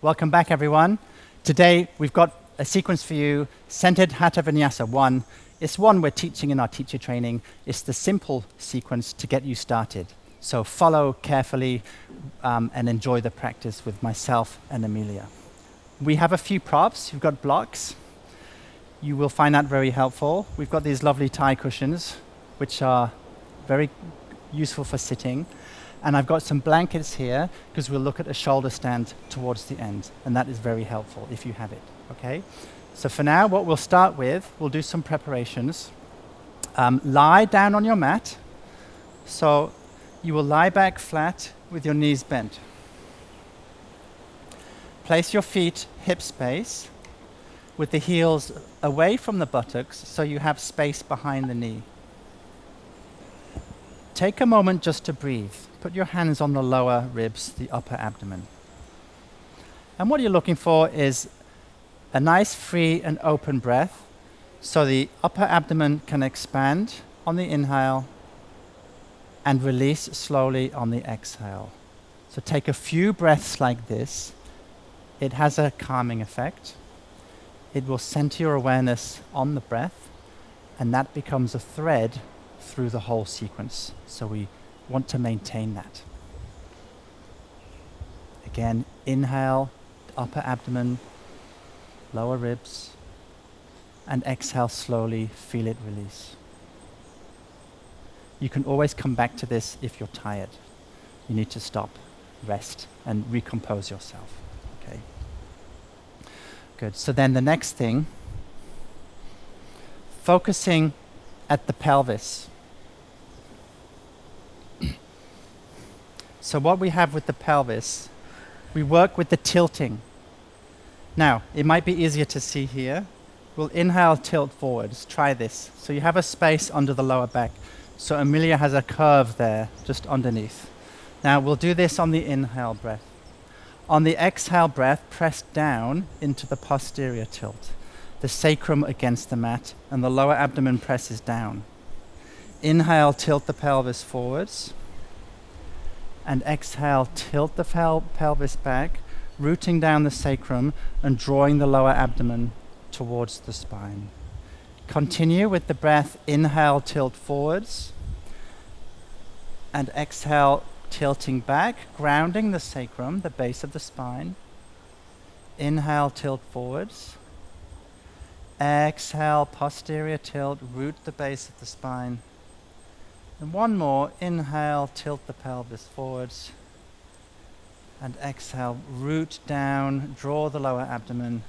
Welcome back, everyone. Today, we've got a sequence for you, Centered Hatha Vinyasa 1. It's one we're teaching in our teacher training. It's the simple sequence to get you started. So follow carefully and enjoy the practice with myself and Emilia. We have a few props. We've got blocks. You will find that very helpful. We've got these lovely Thai cushions, which are very useful for sitting. And I've got some blankets here because we'll look at a shoulder stand towards the end. And that is very helpful if you have it, okay? So for now, what we'll start with, we'll do some preparations. Lie down on your mat. So you will lie back flat with your knees bent. Place your feet hip space with the heels away from the buttocks so you have space behind the knee. Take a moment just to breathe. Put your hands on the lower ribs, the upper abdomen. And what you're looking for is a nice free and open breath so the upper abdomen can expand on the inhale and release slowly on the exhale. So take a few breaths like this. It has a calming effect. It will center your awareness on the breath, and that becomes a thread through the whole sequence. So we want to maintain that. Again, inhale, upper abdomen, lower ribs, and exhale slowly, feel it release. You can always come back to this if you're tired. You need to stop, rest, and recompose yourself. Okay. Good. So then the next thing, focusing at the pelvis. So what we have with the pelvis, we work with the tilting. Now, it might be easier to see here. We'll inhale, tilt forwards. Try this. So you have a space under the lower back. So Emilia has a curve there, just underneath. Now, we'll do this on the inhale breath. On the exhale breath, press down into the posterior tilt. The sacrum against the mat, and the lower abdomen presses down. Inhale, tilt the pelvis forwards. And exhale, tilt the pelvis back, rooting down the sacrum and drawing the lower abdomen towards the spine. Continue with the breath. Inhale, tilt forwards. And exhale, tilting back, grounding the sacrum, the base of the spine. Inhale, tilt forwards. Exhale, posterior tilt, root the base of the spine. And one more, inhale, tilt the pelvis forwards. And exhale, root down, draw the lower abdomen.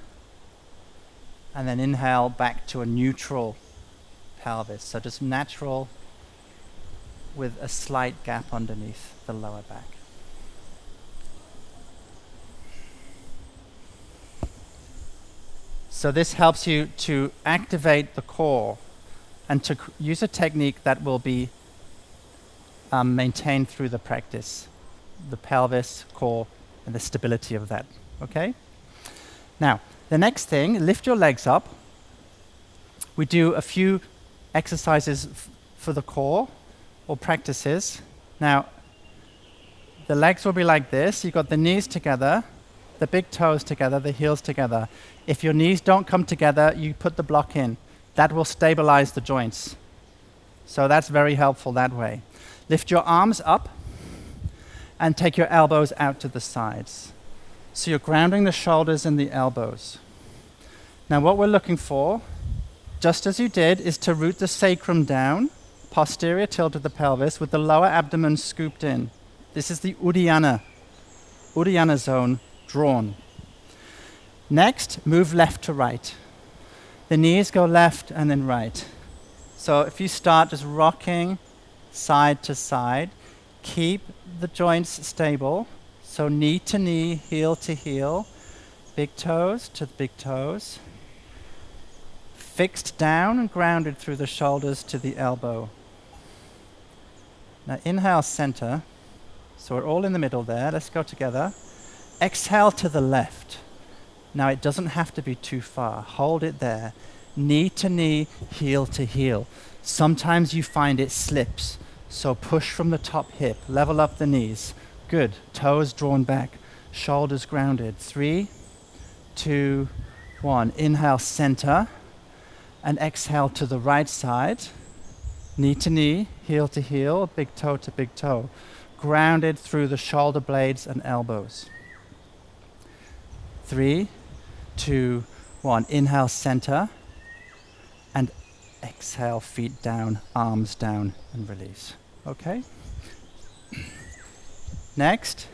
And then inhale back to a neutral pelvis. So just natural with a slight gap underneath the lower back. So this helps you to activate the core and to use a technique that will be maintained through the practice. The pelvis, core, and the stability of that, okay? Now, the next thing, lift your legs up. We do a few exercises for the core, or practices. Now, the legs will be like this. You've got the knees together, the big toes together, the heels together. If your knees don't come together, you put the block in. That will stabilize the joints. So that's very helpful that way. Lift your arms up and take your elbows out to the sides. So you're grounding the shoulders and the elbows. Now what we're looking for, just as you did, is to root the sacrum down, posterior tilt of the pelvis with the lower abdomen scooped in. This is the Uddiyana zone drawn. Next, move left to right. The knees go left and then right. So if you start just rocking side to side, keep the joints stable. So knee to knee, heel to heel, big toes to the big toes. Fixed down and grounded through the shoulders to the elbow. Now inhale, center. So we're all in the middle there. Let's go together. Exhale to the left. Now it doesn't have to be too far. Hold it there. Knee to knee, heel to heel. Sometimes you find it slips. So push from the top hip. Level up the knees. Good. Toes drawn back. shoulders grounded. 3, 2, 1. Inhale, center, and exhale to the right side. Knee to knee, heel to heel, big toe to big toe. Grounded through the shoulder blades and elbows. 3, 2, 1. Inhale, center, and exhale, feet down, arms down, and release. Okay? Next,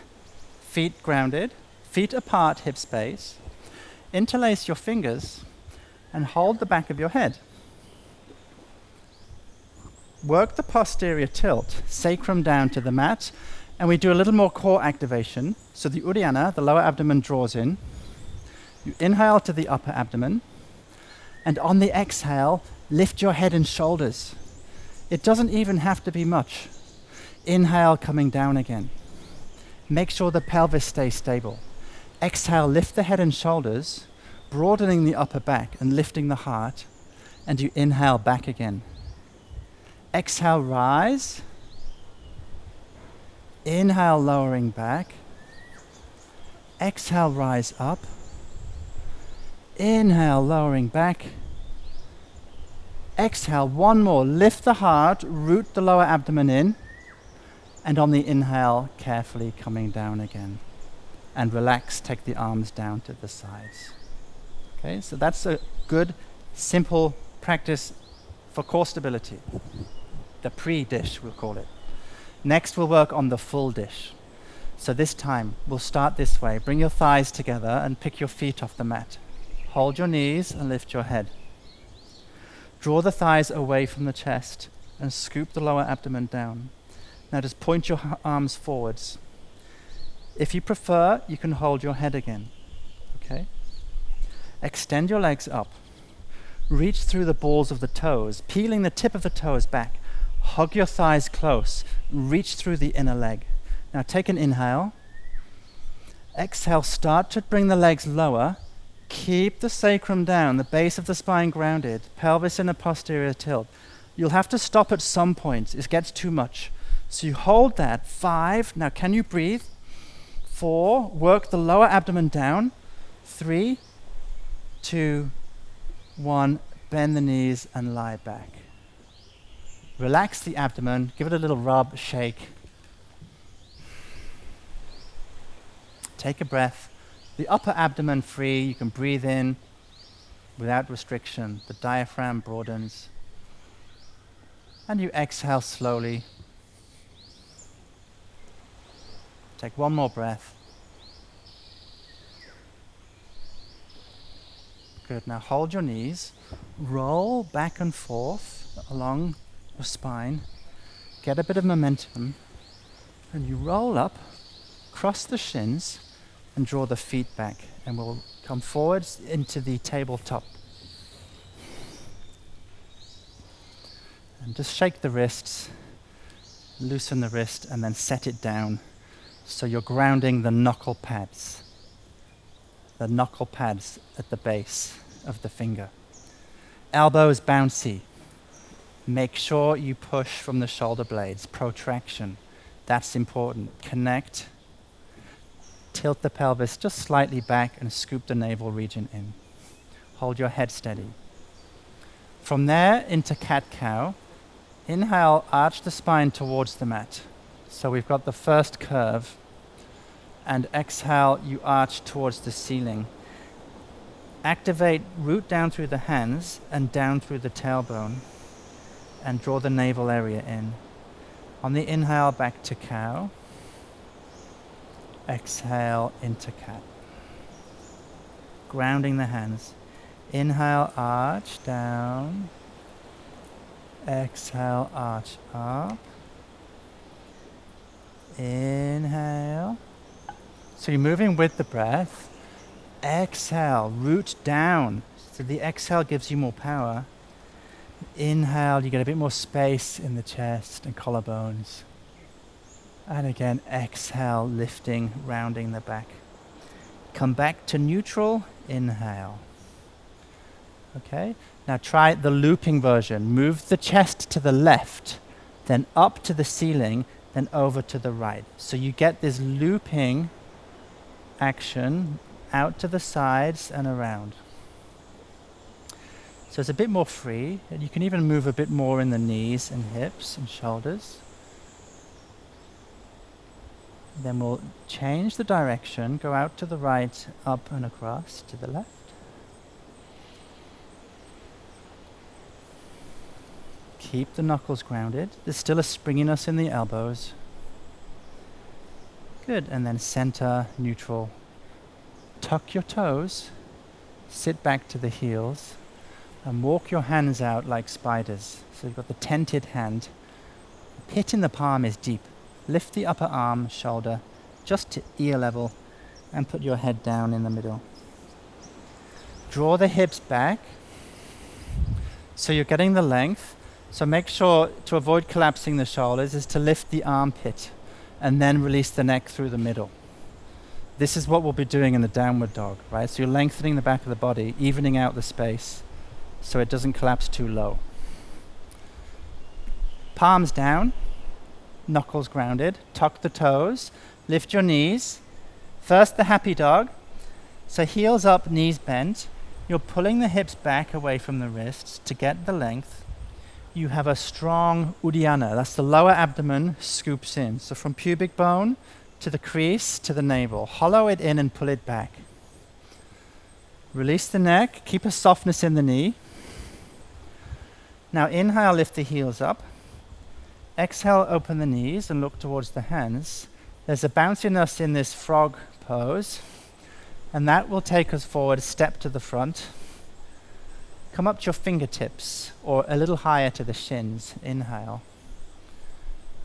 feet grounded, feet apart, hip space. Interlace your fingers and hold the back of your head. Work the posterior tilt, sacrum down to the mat, and we do a little more core activation. So the Uddiyana, the lower abdomen, draws in. You inhale to the upper abdomen, and on the exhale, lift your head and shoulders. It doesn't even have to be much. Inhale, coming down again. Make sure the pelvis stays stable. Exhale, lift the head and shoulders, broadening the upper back and lifting the heart, and you inhale back again. Exhale, rise. Inhale, lowering back. Exhale, rise up. Inhale, lowering back. Exhale, one more. Lift the heart, root the lower abdomen in, and on the inhale, carefully coming down again. And relax, take the arms down to the sides. Okay, so that's a good, simple practice for core stability. The pre-dish, we'll call it. Next, we'll work on the full dish. So this time, we'll start this way. Bring your thighs together and pick your feet off the mat. Hold your knees and lift your head. Draw the thighs away from the chest and scoop the lower abdomen down. Now just point your arms forwards. If you prefer, you can hold your head again. Okay? Extend your legs up. Reach through the balls of the toes, peeling the tip of the toes back. Hug your thighs close. Reach through the inner leg. Now take an inhale. Exhale, start to bring the legs lower. Keep the sacrum down, the base of the spine grounded, pelvis in a posterior tilt. You'll have to stop at some point. It gets too much. So you hold that. 5. Now can you breathe? 4. Work the lower abdomen down. 3, 2, 1. Bend the knees and lie back. Relax the abdomen, give it a little rub, shake. Take a breath. The upper abdomen free, you can breathe in without restriction. The diaphragm broadens. And you exhale slowly. Take one more breath. Good, now hold your knees. Roll back and forth along your spine, get a bit of momentum, and you roll up, cross the shins, and draw the feet back, and we'll come forwards into the tabletop. And just shake the wrists, loosen the wrist, and then set it down. So you're grounding the knuckle pads at the base of the finger. Elbows bouncy. Make sure you push from the shoulder blades, protraction. That's important. Connect. Tilt the pelvis just slightly back and scoop the navel region in. Hold your head steady. From there into cat-cow. Inhale, arch the spine towards the mat. So we've got the first curve. And exhale, you arch towards the ceiling. Activate, root down through the hands and down through the tailbone. And draw the navel area in. On the inhale, back to cow. Exhale into cat. Grounding the hands. Inhale, arch down. Exhale, arch up. Inhale. So you're moving with the breath. Exhale, root down. So the exhale gives you more power. Inhale, you get a bit more space in the chest and collarbones. And again, exhale, lifting, rounding the back. Come back to neutral, inhale. Okay, now try the looping version. Move the chest to the left, then up to the ceiling, then over to the right. So you get this looping action out to the sides and around. So it's a bit more free, and you can even move a bit more in the knees and hips and shoulders. Then we'll change the direction, go out to the right, up and across to the left. Keep the knuckles grounded. There's still a springiness in the elbows. Good, and then center, neutral. Tuck your toes, sit back to the heels, and walk your hands out like spiders. So you've got the tented hand. The pit in the palm is deep. Lift the upper arm, shoulder, just to ear level, and put your head down in the middle. Draw the hips back, so you're getting the length. So make sure, to avoid collapsing the shoulders, is to lift the armpit, and then release the neck through the middle. This is what we'll be doing in the downward dog, right? So you're lengthening the back of the body, evening out the space, so it doesn't collapse too low. Palms down, knuckles grounded, tuck the toes, lift your knees. First the happy dog. So heels up, knees bent. You're pulling the hips back away from the wrists to get the length. You have a strong Uddiyana, that's the lower abdomen scoops in. So from pubic bone to the crease to the navel. Hollow it in and pull it back. Release the neck, keep a softness in the knee. Now inhale, lift the heels up. Exhale, open the knees and look towards the hands. There's a bounciness in this frog pose, and that will take us forward a step to the front. Come up to your fingertips, or a little higher to the shins. Inhale.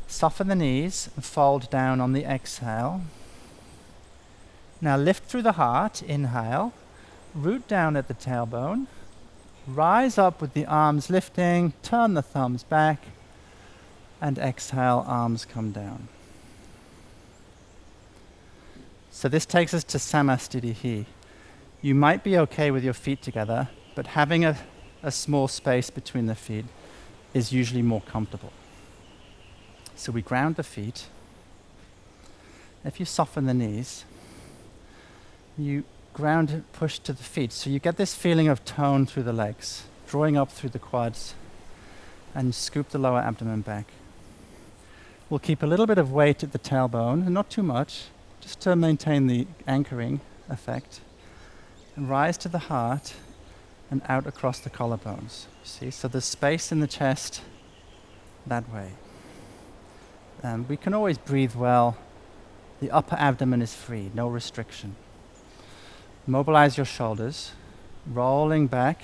Soften the knees and fold down on the exhale. Now lift through the heart. Inhale. Root down at the tailbone. Rise up with the arms lifting. Turn the thumbs back. And exhale, arms come down. So this takes us to Samastitihi. You might be okay with your feet together, but having a small space between the feet is usually more comfortable. So we ground the feet. If you soften the knees, you ground and push to the feet. So you get this feeling of tone through the legs, drawing up through the quads, and scoop the lower abdomen back. We'll keep a little bit of weight at the tailbone, and not too much, just to maintain the anchoring effect. And rise to the heart and out across the collarbones. See, so there's space in the chest that way. We can always breathe well. The upper abdomen is free, no restriction. Mobilize your shoulders, rolling back.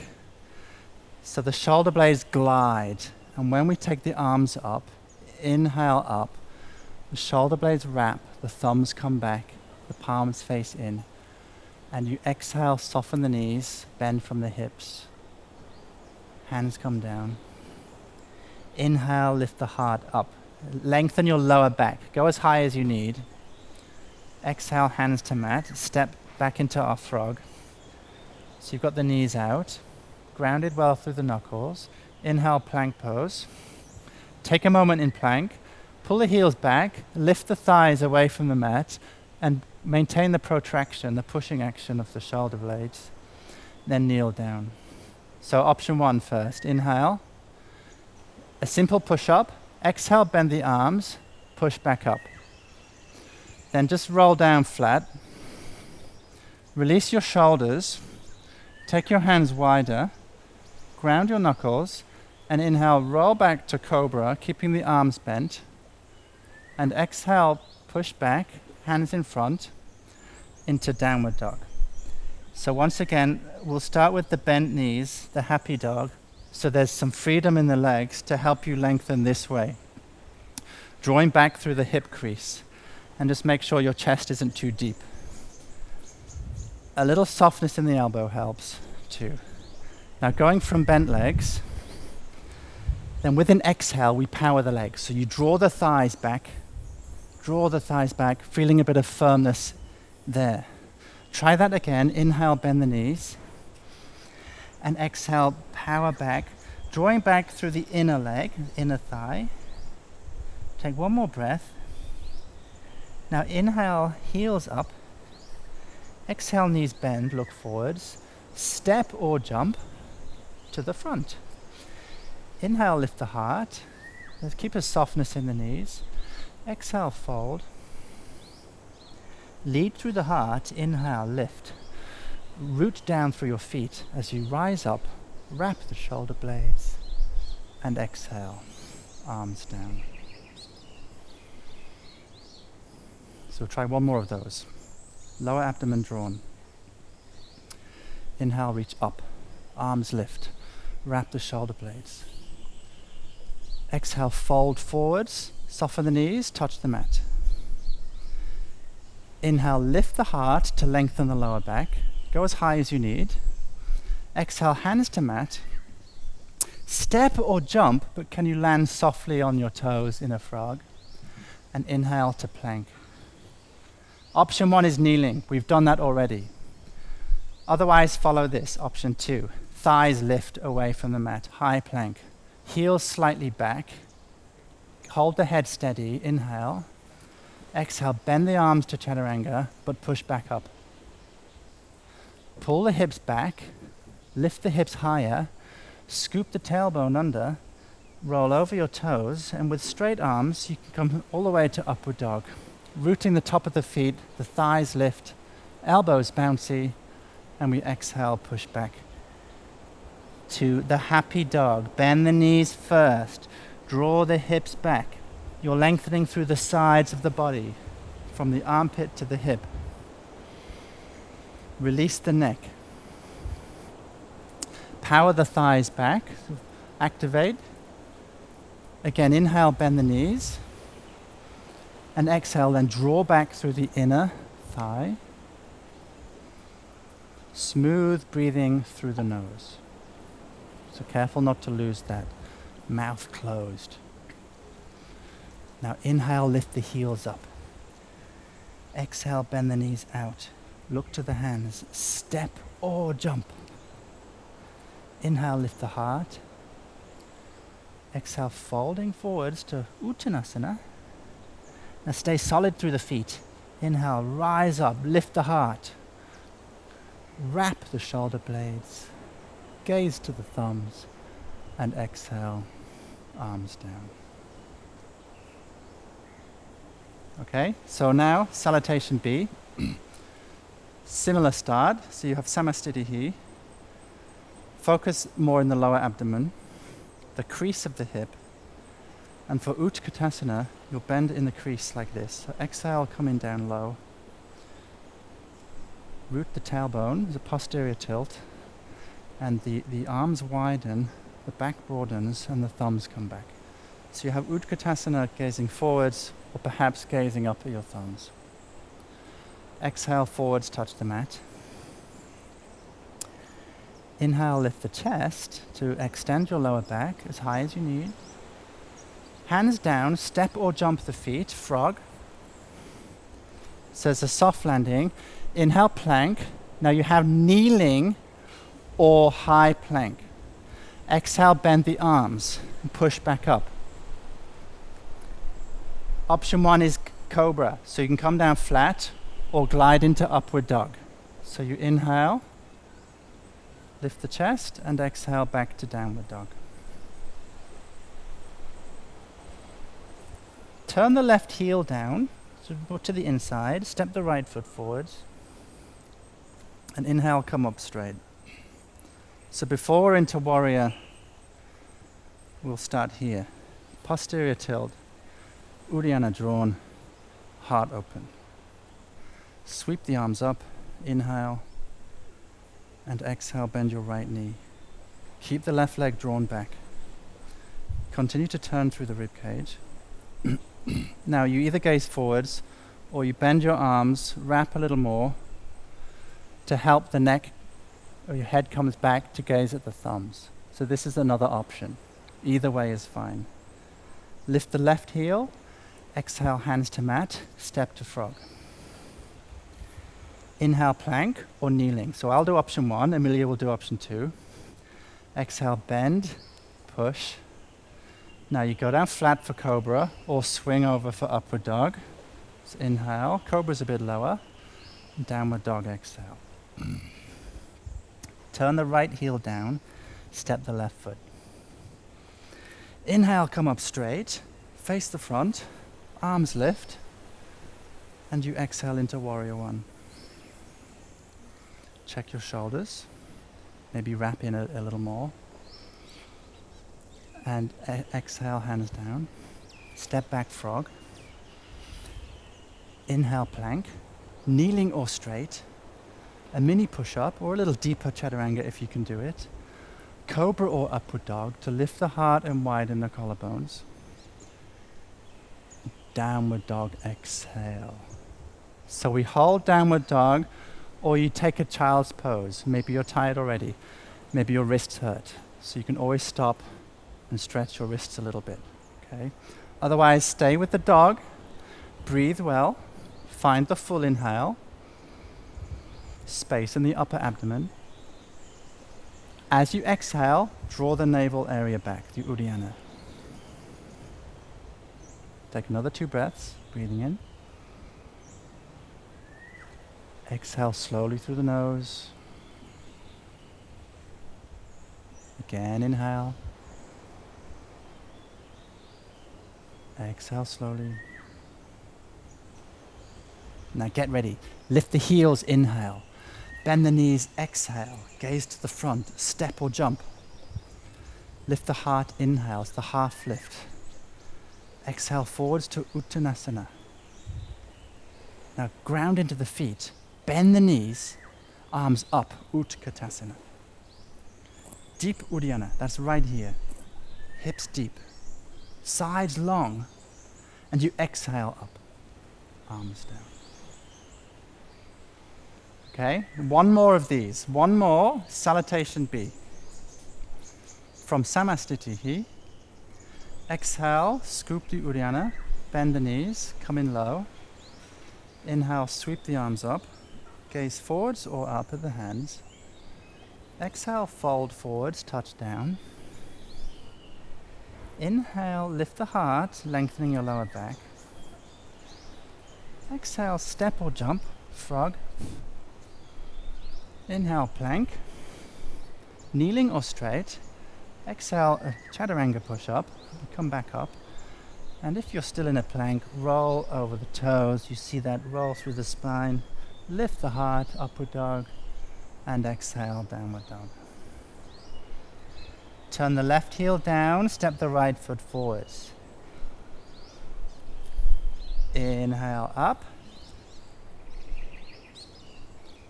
So the shoulder blades glide, and when we take the arms up, inhale up, the shoulder blades wrap, the thumbs come back, the palms face in. And you exhale, soften the knees, bend from the hips. Hands come down. Inhale, lift the heart up. Lengthen your lower back. Go as high as you need. Exhale, hands to mat. Step back into our frog. So you've got the knees out. Grounded well through the knuckles. Inhale, plank pose. Take a moment in plank. Pull the heels back. Lift the thighs away from the mat. And maintain the protraction, the pushing action of the shoulder blades. Then kneel down. So option 1 first. Inhale. A simple push-up. Exhale, bend the arms. Push back up. Then just roll down flat. Release your shoulders. Take your hands wider. Ground your knuckles. And inhale, roll back to cobra, keeping the arms bent. And exhale, push back. Hands in front, into downward dog. So once again, we'll start with the bent knees, the happy dog. So there's some freedom in the legs to help you lengthen this way. Drawing back through the hip crease, and just make sure your chest isn't too deep. A little softness in the elbow helps too. Now going from bent legs, then with an exhale, we power the legs. So you draw the thighs back, feeling a bit of firmness there. Try that again. Inhale, bend the knees. And exhale, power back, drawing back through the inner leg, inner thigh. Take one more breath. Now inhale, heels up. Exhale, knees bend, look forwards. Step or jump to the front. Inhale, lift the heart. Let's keep a softness in the knees. Exhale, fold. Lead through the heart. Inhale, lift. Root down through your feet as you rise up. Wrap the shoulder blades. And exhale, arms down. So try one more of those. Lower abdomen drawn. Inhale, reach up. Arms lift. Wrap the shoulder blades. Exhale, fold forwards. Soften the knees, touch the mat. Inhale, lift the heart to lengthen the lower back. Go as high as you need. Exhale, hands to mat. Step or jump, but can you land softly on your toes in a frog? And inhale to plank. Option 1 is kneeling. We've done that already. Otherwise, follow this. Option 2. Thighs lift away from the mat. High plank. Heels slightly back. Hold the head steady. Inhale. Exhale, bend the arms to chaturanga, but push back up. Pull the hips back. Lift the hips higher. Scoop the tailbone under. Roll over your toes. And with straight arms, you can come all the way to upward dog. Rooting the top of the feet, the thighs lift, elbows bouncy, and we exhale, push back to the happy dog. Bend the knees first, draw the hips back. You're lengthening through the sides of the body, from the armpit to the hip. Release the neck. Power the thighs back, activate. Again, inhale, bend the knees. And exhale, then draw back through the inner thigh. Smooth breathing through the nose. So careful not to lose that. Mouth closed. Now inhale, lift the heels up. Exhale, bend the knees out. Look to the hands. Step or jump. Inhale, lift the heart. Exhale, folding forwards to Uttanasana. Now stay solid through the feet. Inhale, rise up, lift the heart. Wrap the shoulder blades. Gaze to the thumbs. And exhale, arms down. Okay, so now Salutation B. Similar start. So you have Samastitihi. Focus more in the lower abdomen, the crease of the hip. And for Utkatasana, you'll bend in the crease like this. So exhale, coming down low. Root the tailbone, the posterior tilt. And the arms widen, the back broadens, and the thumbs come back. So you have Utkatasana gazing forwards, or perhaps gazing up at your thumbs. Exhale, forwards, touch the mat. Inhale, lift the chest to extend your lower back as high as you need. Hands down, step or jump the feet, frog. So it's a soft landing. Inhale, plank. Now you have kneeling or high plank. Exhale, bend the arms and push back up. Option 1 is cobra. So you can come down flat or glide into upward dog. So you inhale, lift the chest, and exhale back to downward dog. Turn the left heel down, so to the inside, step the right foot forwards, and inhale, come up straight. So before we're into warrior, we'll start here. Posterior tilt, Uddiyana drawn, heart open. Sweep the arms up, inhale, and exhale, bend your right knee. Keep the left leg drawn back. Continue to turn through the rib cage. Now you either gaze forwards or you bend your arms, wrap a little more to help the neck or your head comes back to gaze at the thumbs. So this is another option. Either way is fine. Lift the left heel, exhale, hands to mat, step to frog. Inhale, plank or kneeling. So I'll do option 1, Emilia will do option 2. Exhale, bend, push. Now you go down flat for cobra or swing over for upward dog. So inhale, cobra's a bit lower. Downward dog, exhale. Turn the right heel down, step the left foot. Inhale, come up straight, face the front, arms lift, and you exhale into warrior one. Check your shoulders, maybe wrap in a little more. And exhale, hands down. Step back, frog. Inhale, plank. Kneeling or straight. A mini push-up or a little deeper chaturanga if you can do it. Cobra or upward dog to lift the heart and widen the collarbones. Downward dog, exhale. So we hold downward dog, or you take a child's pose. Maybe you're tired already. Maybe your wrists hurt. So you can always stop and stretch your wrists a little bit. Okay? Otherwise, stay with the dog. Breathe well. Find the full inhale. Space in the upper abdomen. As you exhale, draw the navel area back, the Uddiyana. Take another 2 breaths, breathing in. Exhale slowly through the nose. Again, inhale. Exhale slowly. Now get ready. Lift the heels, inhale. Bend the knees, exhale. Gaze to the front, step or jump. Lift the heart, inhale, it's the half lift. Exhale forwards to Uttanasana. Now ground into the feet. Bend the knees, arms up, Utkatasana. Deep Uddiyana, that's right here. Hips deep, sides long, and you exhale up, arms down. Okay, one more of these. One more, Salutation B. From Samastitihi, exhale, scoop the Uddiyana, bend the knees, come in low. Inhale, sweep the arms up, gaze forwards or up at the hands. Exhale, fold forwards, touch down. Inhale, lift the heart, lengthening your lower back. Exhale, step or jump, frog. Inhale, plank. Kneeling or straight. Exhale, a chaturanga push-up. Come back up. And if you're still in a plank, roll over the toes. You see that roll through the spine. Lift the heart, upward dog. And exhale, downward dog. Turn the left heel down, step the right foot forwards. Inhale up.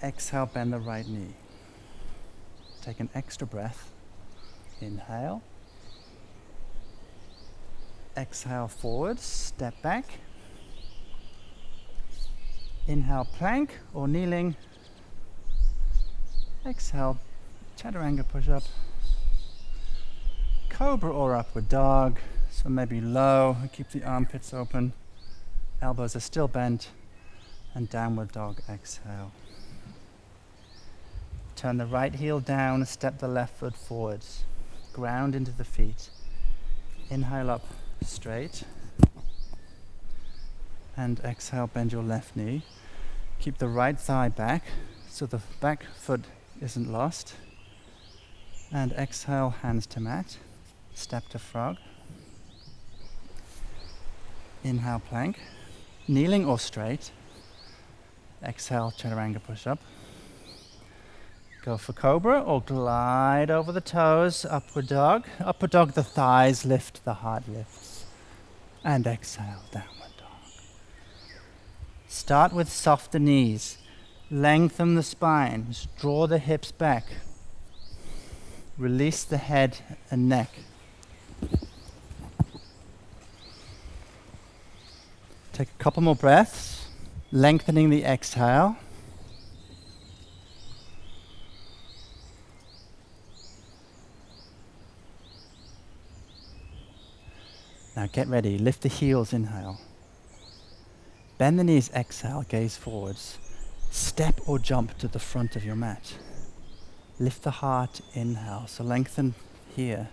Exhale, bend the right knee. Take an extra breath. Inhale. Exhale forward, step back. Inhale, plank or kneeling. Exhale, chaturanga push-up. Cobra or upward dog. So maybe low, keep the armpits open. Elbows are still bent. And downward dog, exhale. Turn the right heel down, step the left foot forwards. Ground into the feet. Inhale up straight. And exhale, bend your left knee. Keep the right thigh back so the back foot isn't lost. And exhale, hands to mat. Step to frog. Inhale, plank. Kneeling or straight. Exhale, chaturanga push-up. Go for cobra or glide over the toes, upward dog. Upward dog, the thighs lift, the heart lifts. And exhale, downward dog. Start with softer knees. Lengthen the spine, draw the hips back. Release the head and neck. Take a couple more breaths, lengthening the exhale. Now get ready, lift the heels, inhale. Bend the knees, exhale, gaze forwards. Step or jump to the front of your mat. Lift the heart, inhale, so lengthen here.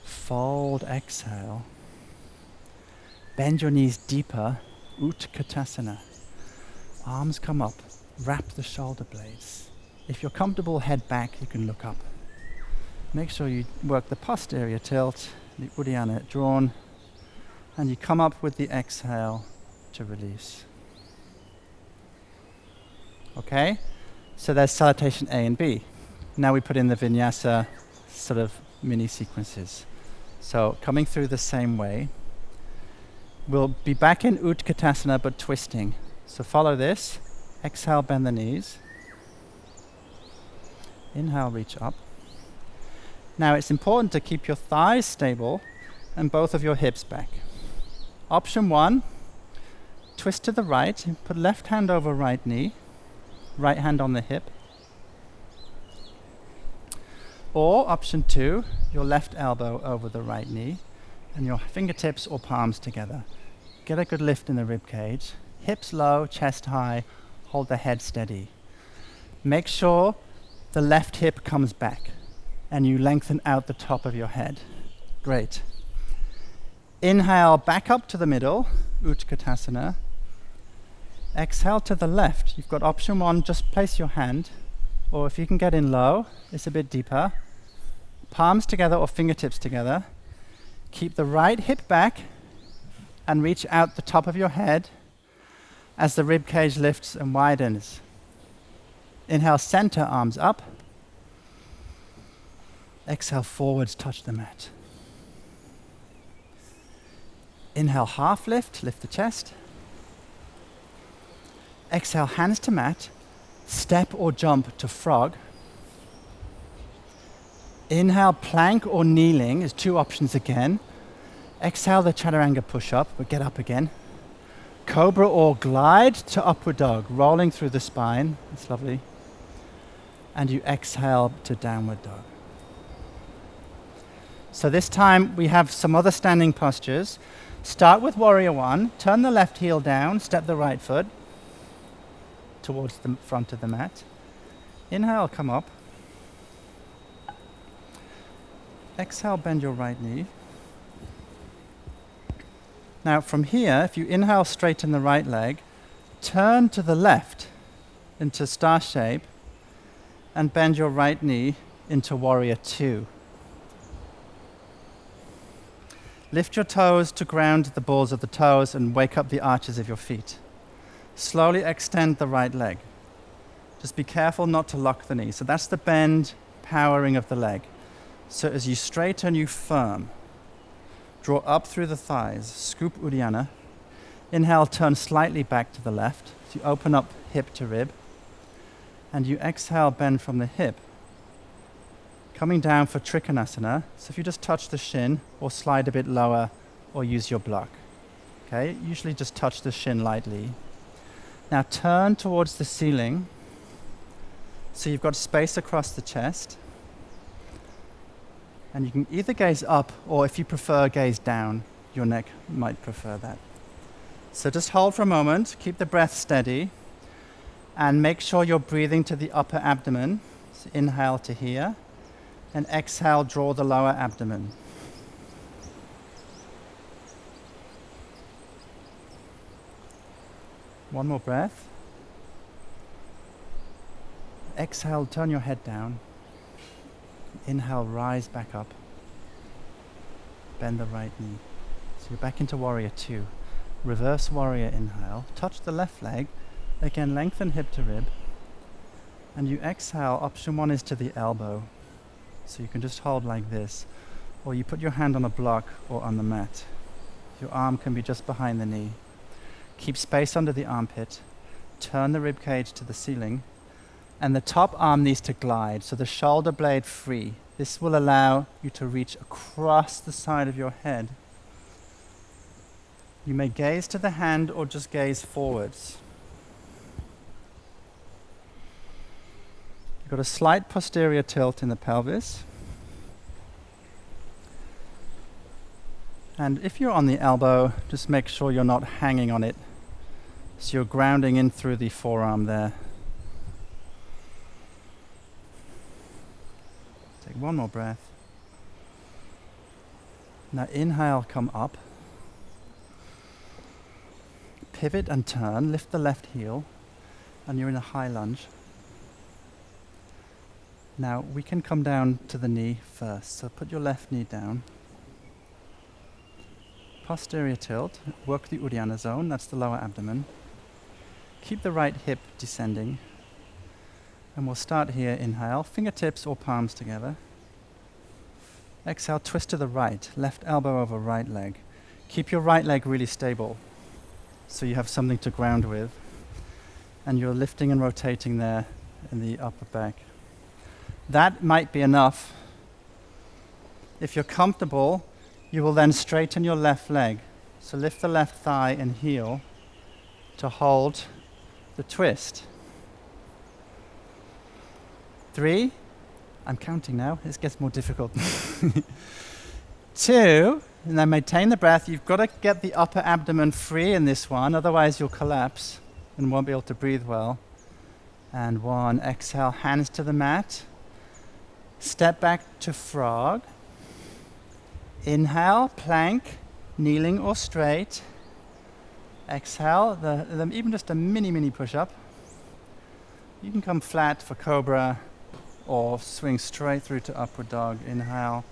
Fold, exhale. Bend your knees deeper, Utkatasana. Arms come up, Wrap the shoulder blades. If you're comfortable, head back, you can look up. Make sure you work the posterior tilt, the Uddiyana drawn, and you come up with the exhale to release. Okay? So there's Salutation A and B. Now we put in the Vinyasa sort of mini sequences. So coming through the same way. We'll be back in Utkatasana but twisting. So follow this. Exhale, bend the knees. Inhale, reach up. Now it's important to keep your thighs stable and both of your hips back. Option 1, twist to the right, put left hand over right knee, right hand on the hip. Or option 2, your left elbow over the right knee and your fingertips or palms together. Get a good lift in the rib cage. Hips low, chest high, hold the head steady. Make sure the left hip comes back and you lengthen out the top of your head. Great. Inhale, back up to the middle, Utkatasana. Exhale to the left. You've got option 1, just place your hand, or if you can get in low, it's a bit deeper. Palms together or fingertips together. Keep the right hip back and reach out the top of your head as the rib cage lifts and widens. Inhale, center, arms up. Exhale, forwards, touch the mat. Inhale, half lift, lift the chest. Exhale, hands to mat. Step or jump to frog. Inhale, plank or kneeling is 2 options again. Exhale the chaturanga push-up, but get up again. Cobra or glide to upward dog, rolling through the spine. That's lovely. And you exhale to downward dog. So this time we have some other standing postures. Start with warrior 1, turn the left heel down, step the right foot towards the front of the mat. Inhale, come up. Exhale, bend your right knee. Now from here, if you inhale, straighten the right leg, turn to the left into star shape and bend your right knee into warrior 2. Lift your toes to ground the balls of the toes and wake up the arches of your feet. Slowly extend the right leg. Just be careful not to lock the knee. So that's the bend, powering of the leg. So as you straighten, you firm. Draw up through the thighs, scoop Uddiyana. Inhale, turn slightly back to the left. So you open up hip to rib. And you exhale, bend from the hip. Coming down for Trikonasana. So if you just touch the shin or slide a bit lower or use your block. Okay, usually just touch the shin lightly. Now turn towards the ceiling. So you've got space across the chest. And you can either gaze up or if you prefer, gaze down. Your neck might prefer that. So just hold for a moment, keep the breath steady, and make sure you're breathing to the upper abdomen. So inhale to here, and exhale, draw the lower abdomen. One more breath. Exhale, turn your head down. Inhale, rise back up. Bend the right knee. So you're back into warrior 2. Reverse warrior inhale. Touch the left leg. Again, lengthen hip to rib. And you exhale. Option 1 is to the elbow. So you can just hold like this. Or you put your hand on a block or on the mat. Your arm can be just behind the knee. Keep space under the armpit. Turn the rib cage to the ceiling. And the top arm needs to glide, so the shoulder blade free. This will allow you to reach across the side of your head. You may gaze to the hand or just gaze forwards. You've got a slight posterior tilt in the pelvis. And if you're on the elbow, just make sure you're not hanging on it. So you're grounding in through the forearm there. Take one more breath. Now inhale, come up. Pivot and turn, lift the left heel. and you're in a high lunge. Now we can come down to the knee first, so put your left knee down. Posterior tilt, work the Uddiyana zone, that's the lower abdomen. Keep the right hip descending. And we'll start here, inhale, fingertips or palms together. Exhale, twist to the right, left elbow over right leg. Keep your right leg really stable, so you have something to ground with. And you're lifting and rotating there in the upper back. That might be enough. If you're comfortable, you will then straighten your left leg. So lift the left thigh and heel to hold the twist. 3, I'm counting now, this gets more difficult. 2, and then maintain the breath. You've got to get the upper abdomen free in this one, otherwise you'll collapse and won't be able to breathe well. And 1, exhale, hands to the mat. Step back to frog. Inhale, plank, kneeling or straight. Exhale, even just a mini push-up. You can come flat for cobra or swing straight through to upward dog. Inhale,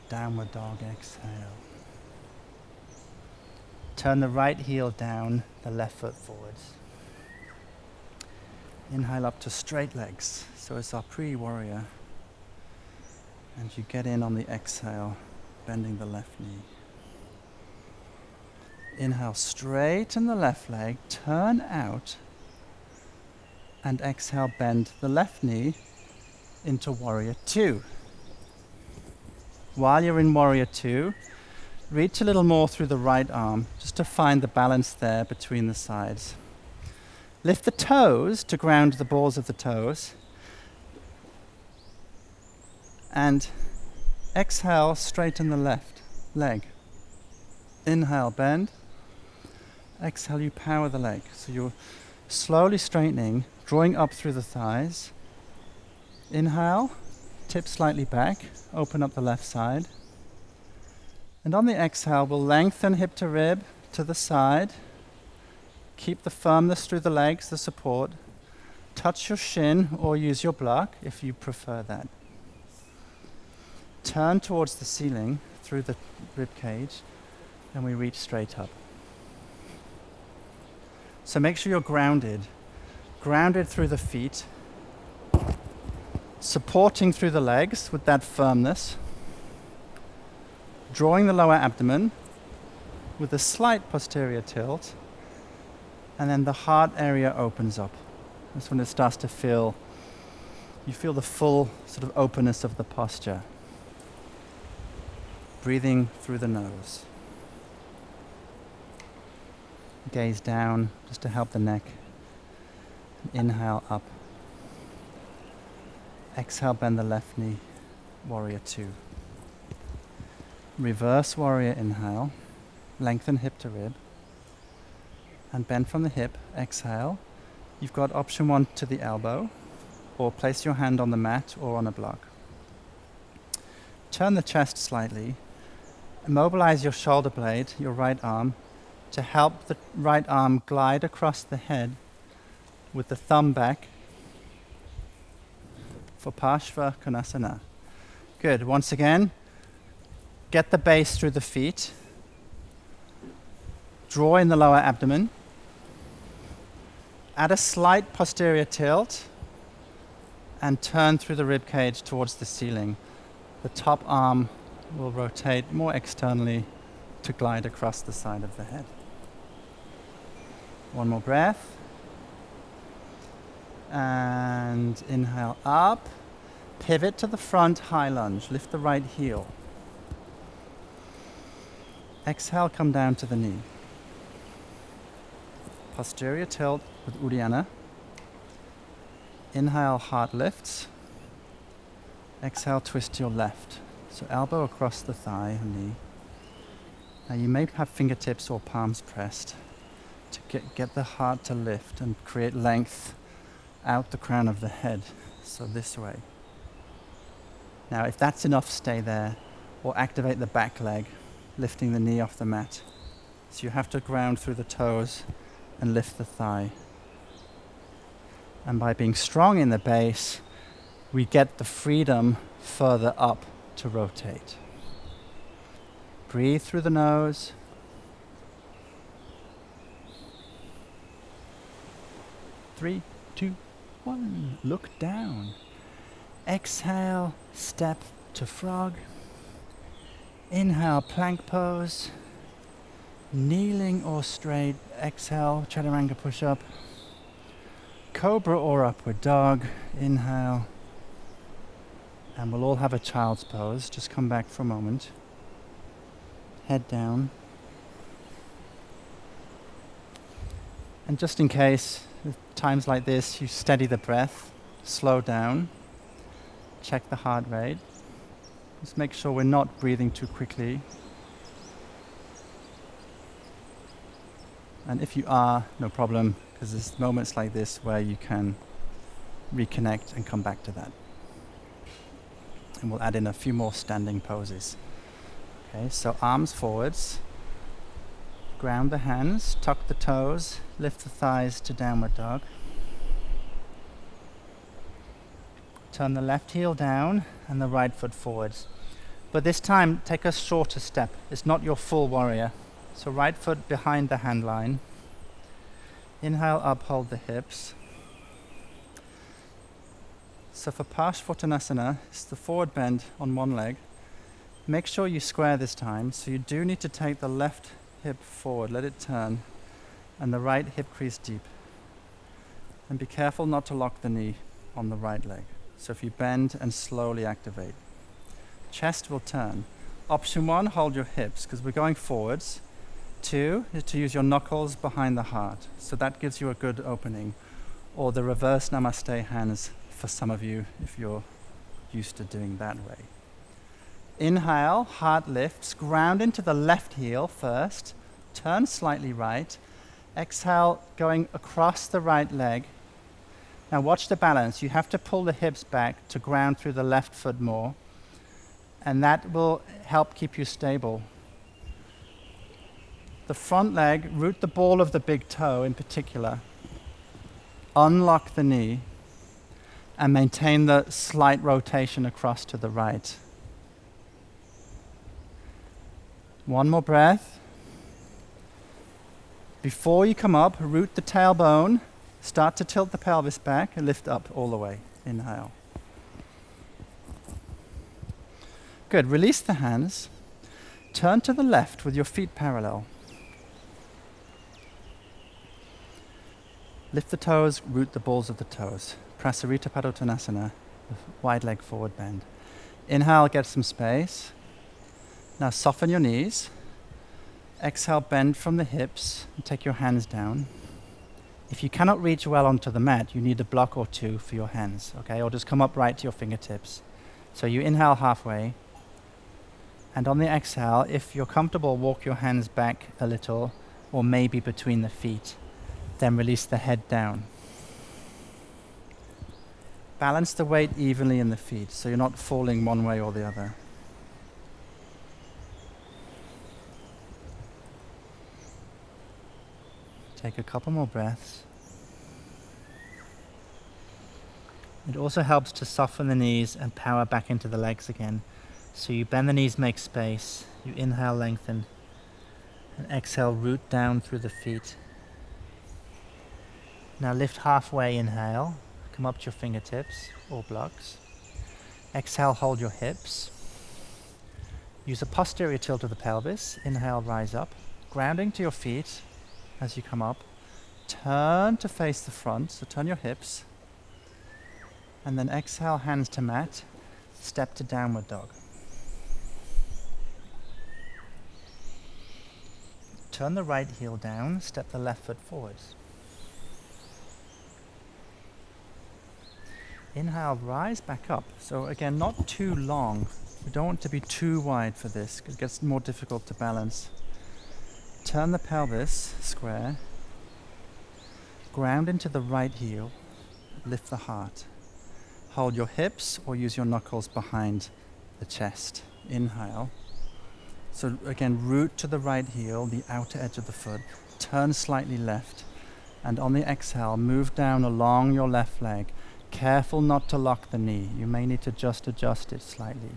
downward dog, exhale. Turn the right heel down, the left foot forwards. Inhale up to straight legs. So it's our pre-warrior. And you get in on the exhale, bending the left knee. Inhale, straighten the left leg, turn out, and exhale, bend the left knee into warrior 2. While you're in warrior 2, reach a little more through the right arm, just to find the balance there between the sides. Lift the toes to ground the balls of the toes. And exhale, straighten the left leg. Inhale, bend. Exhale, you power the leg. So you're slowly straightening, drawing up through the thighs. Inhale, tip slightly back, open up the left side. And on the exhale, we'll lengthen hip to rib to the side. Keep the firmness through the legs, the support. Touch your shin or use your block if you prefer that. Turn towards the ceiling through the rib cage, and we reach straight up. So make sure you're grounded through the feet, supporting through the legs with that firmness, drawing the lower abdomen with a slight posterior tilt, and then the heart area opens up. That's when it starts to feel, you feel the full sort of openness of the posture. Breathing through the nose. Gaze down just to help the neck. Inhale up. Exhale, bend the left knee. Warrior 2. Reverse warrior inhale. Lengthen hip to rib. And bend from the hip. Exhale. You've got option 1 to the elbow, or place your hand on the mat or on a block. Turn the chest slightly. Immobilize your shoulder blade, your right arm, to help the right arm glide across the head with the thumb back for Parsvakonasana. Good. Once again, get the base through the feet. Draw in the lower abdomen. Add a slight posterior tilt and turn through the rib cage towards the ceiling. The top arm will rotate more externally to glide across the side of the head. One more breath. And inhale up. Pivot to the front, high lunge. Lift the right heel. Exhale, come down to the knee. Posterior tilt with Uddiyana. Inhale, heart lifts. Exhale, twist to your left. So elbow across the thigh and knee. Now you may have fingertips or palms pressed to get the heart to lift and create length out the crown of the head. So this way. Now if that's enough, stay there, or activate the back leg, lifting the knee off the mat. So you have to ground through the toes and lift the thigh And by being strong in the base, we get the freedom further up to rotate. Breathe through the nose. 3, 2, 1. Look down. Exhale, step to frog. Inhale, plank pose. Kneeling or straight. Exhale, chaturanga push-up. Cobra or upward dog. Inhale. And we'll all have a child's pose. Just come back for a moment. Head down. And just in case, at times like this, you steady the breath, slow down, check the heart rate. Just make sure we're not breathing too quickly. And if you are, no problem, because there's moments like this where you can reconnect and come back to that. And we'll add in a few more standing poses. Okay, so arms forwards, ground the hands, tuck the toes, lift the thighs to downward dog. Turn the left heel down and the right foot forwards. But this time, take a shorter step. It's not your full warrior. So right foot behind the hand line. Inhale, uphold the hips. So for Parsvottonasana, it's the forward bend on one leg. Make sure you square this time. So you do need to take the left hip forward, let it turn, and the right hip crease deep. And be careful not to lock the knee on the right leg. So if you bend and slowly activate. Chest will turn. Option 1, hold your hips, because we're going forwards. 2 is to use your knuckles behind the heart. So that gives you a good opening. Or the reverse namaste hands for some of you, if you're used to doing that way. Inhale, heart lifts, ground into the left heel first, turn slightly right. Exhale, going across the right leg. Now watch the balance. You have to pull the hips back to ground through the left foot more, and that will help keep you stable. The front leg, root the ball of the big toe in particular. Unlock the knee and maintain the slight rotation across to the right. One more breath. Before you come up, root the tailbone, start to tilt the pelvis back and lift up all the way. Inhale. Good, release the hands. Turn to the left with your feet parallel. Lift the toes, root the balls of the toes. Prasarita Padottonasana, the wide leg forward bend. Inhale, get some space. Now soften your knees. Exhale, bend from the hips and take your hands down. If you cannot reach well onto the mat, you need a block or two for your hands, okay? Or just come up right to your fingertips. So you inhale halfway. And on the exhale, if you're comfortable, walk your hands back a little, or maybe between the feet. Then release the head down. Balance the weight evenly in the feet, so you're not falling one way or the other. Take a couple more breaths. It also helps to soften the knees and power back into the legs again. So you bend the knees, make space. You inhale, lengthen. And exhale, root down through the feet. Now lift halfway, inhale. Come up to your fingertips or blocks. Exhale, hold your hips. Use a posterior tilt of the pelvis. Inhale, rise up. Grounding to your feet as you come up. Turn to face the front, so turn your hips. And then exhale, hands to mat. Step to downward dog. Turn the right heel down, step the left foot forwards. Inhale, rise back up. So again, not too long. We don't want to be too wide for this, because it gets more difficult to balance. Turn the pelvis square. Ground into the right heel. Lift the heart. Hold your hips or use your knuckles behind the chest. Inhale. So again, root to the right heel, the outer edge of the foot. Turn slightly left. And on the exhale, move down along your left leg. Careful not to lock the knee. You may need to just adjust it slightly.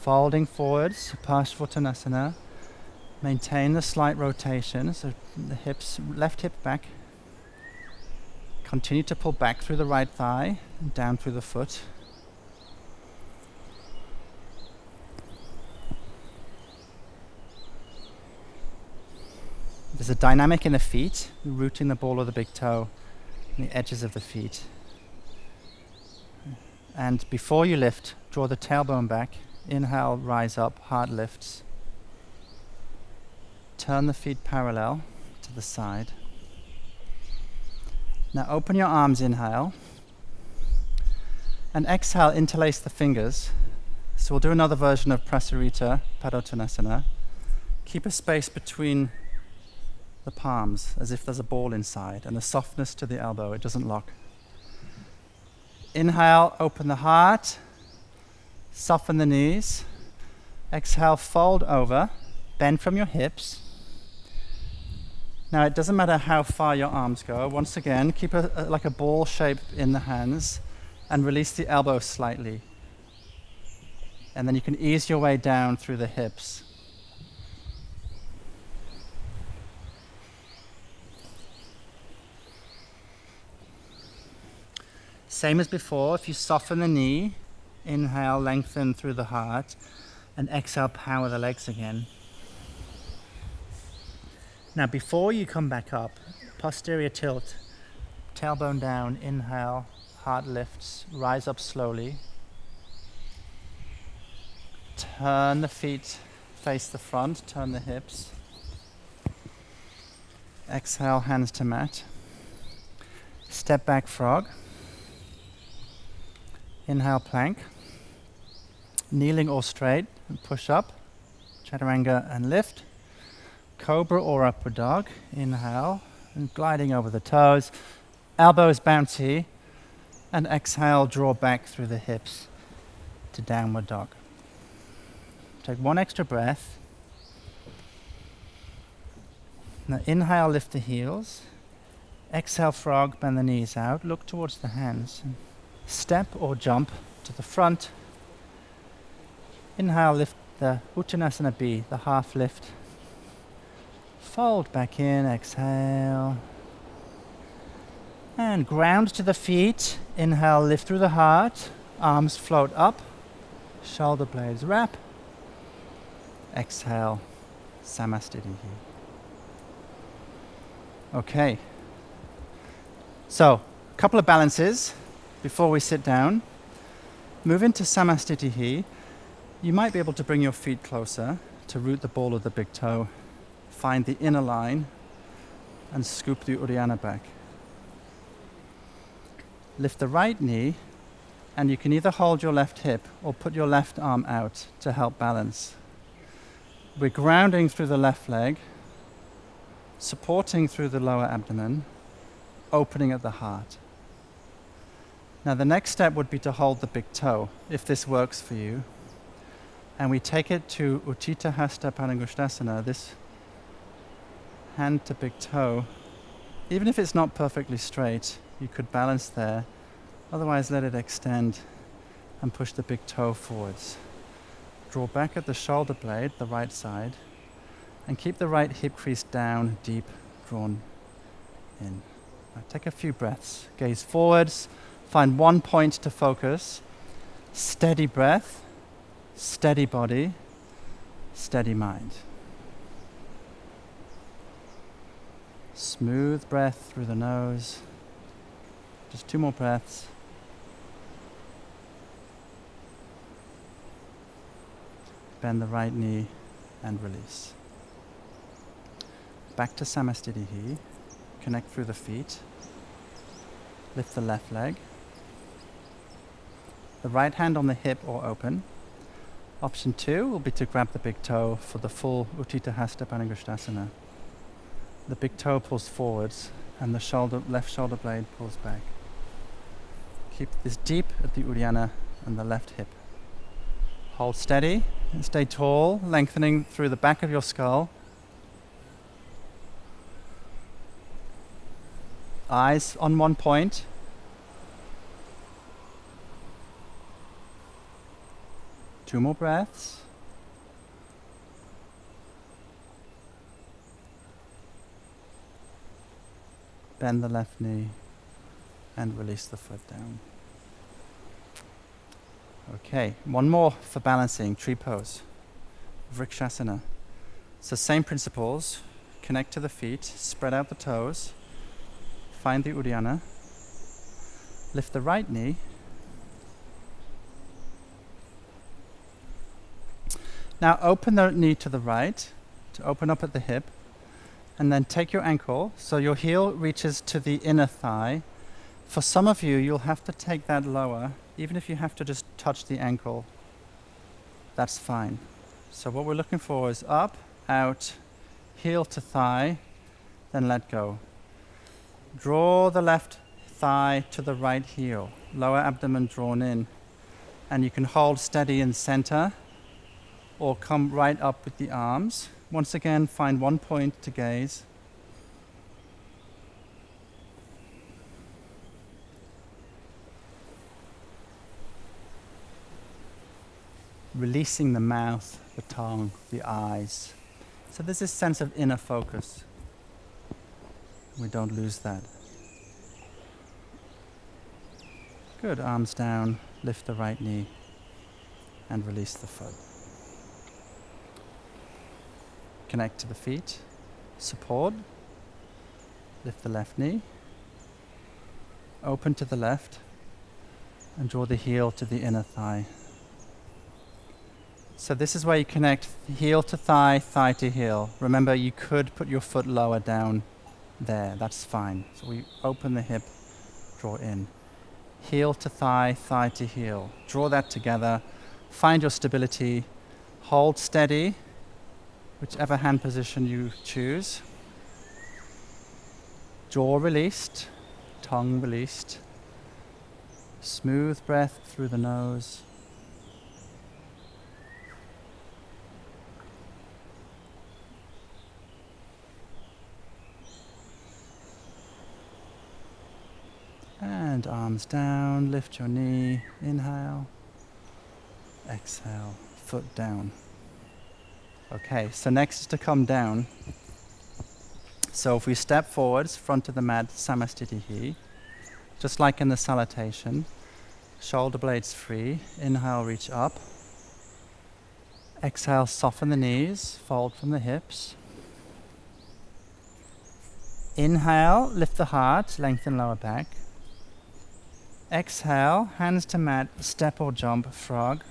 Folding forwards, Parsvottonasana. Maintain the slight rotation, so the hips, left hip back. Continue to pull back through the right thigh and down through the foot. There's a dynamic in the feet, rooting the ball of the big toe and the edges of the feet. And before you lift, draw the tailbone back. Inhale, rise up, heart lifts. Turn the feet parallel to the side. Now open your arms, inhale. And exhale, interlace the fingers. So we'll do another version of Prasarita Padottonasana. Keep a space between the palms as if there's a ball inside, and a softness to the elbow, it doesn't lock. Inhale, open the heart, soften the knees. Exhale, fold over, bend from your hips. Now it doesn't matter how far your arms go. Once again, keep like a ball shape in the hands and release the elbows slightly. And then you can ease your way down through the hips. Same as before, if you soften the knee, inhale, lengthen through the heart, and exhale, power the legs again. Now before you come back up, posterior tilt, tailbone down, inhale, heart lifts, rise up slowly. Turn the feet, face the front, turn the hips. Exhale, hands to mat. Step back frog. Inhale, plank. Kneeling or straight, and push up. Chaturanga and lift. Cobra or upward dog. Inhale, and gliding over the toes. Elbows bouncy. And exhale, draw back through the hips to downward dog. Take one extra breath. Now inhale, lift the heels. Exhale, frog, bend the knees out. Look towards the hands. Step or jump to the front. Inhale, lift the Utkatasana B, the half lift. Fold back in, exhale. And ground to the feet. Inhale, lift through the heart. Arms float up. Shoulder blades wrap. Exhale, Samastitihi. Okay. So, a couple of balances before we sit down. Move into Samastitihi. You might be able to bring your feet closer to root the ball of the big toe. Find the inner line and scoop the Uddiyana back. Lift the right knee, and you can either hold your left hip or put your left arm out to help balance. We're grounding through the left leg, supporting through the lower abdomen, opening at the heart. Now the next step would be to hold the big toe, if this works for you. And we take it to Utthita Hasta Padangusthasana, this hand to big toe. Even if it's not perfectly straight, you could balance there. Otherwise, let it extend and push the big toe forwards. Draw back at the shoulder blade, the right side, and keep the right hip crease down, deep, drawn in. Now take a few breaths. Gaze forwards. Find one point to focus. Steady breath, steady body, steady mind. Smooth breath through the nose. Just 2 more breaths. Bend the right knee and release. Back to Samastitihi. Connect through the feet. Lift the left leg. The right hand on the hip or open. Option 2 will be to grab the big toe for the full Utthita Hasta Padangusthasana. The big toe pulls forwards and the left shoulder blade pulls back. Keep this deep at the Uddiyana and the left hip. Hold steady and stay tall, lengthening through the back of your skull. Eyes on one point. Two more breaths. Bend the left knee and release the foot down. Okay, one more for balancing, tree pose. Vrksasana. So same principles, connect to the feet, spread out the toes, find the Uddiyana, lift the right knee, now open the knee to the right, to open up at the hip, and then take your ankle, so your heel reaches to the inner thigh. For some of you, you'll have to take that lower, even if you have to just touch the ankle, that's fine. So what we're looking for is up, out, heel to thigh, then let go. Draw the left thigh to the right heel, lower abdomen drawn in, and you can hold steady in center or come right up with the arms. Once again, find one point to gaze. Releasing the mouth, the tongue, the eyes. So there's this sense of inner focus. We don't lose that. Good, arms down, lift the right knee, and release the foot. Connect to the feet, support, lift the left knee, open to the left, and draw the heel to the inner thigh. So this is where you connect heel to thigh, thigh to heel. Remember, you could put your foot lower down there, that's fine. So we open the hip, draw in. Heel to thigh, thigh to heel. Draw that together, find your stability, hold steady, whichever hand position you choose. Jaw released, tongue released. Smooth breath through the nose. And arms down, lift your knee, inhale, exhale, foot down. Okay, so next is to come down. So if we step forwards, front of the mat, Samastitihi, just like in the salutation, shoulder blades free, inhale, reach up. Exhale, soften the knees, fold from the hips. Inhale, lift the heart, lengthen lower back. Exhale, hands to mat, step or jump, frog.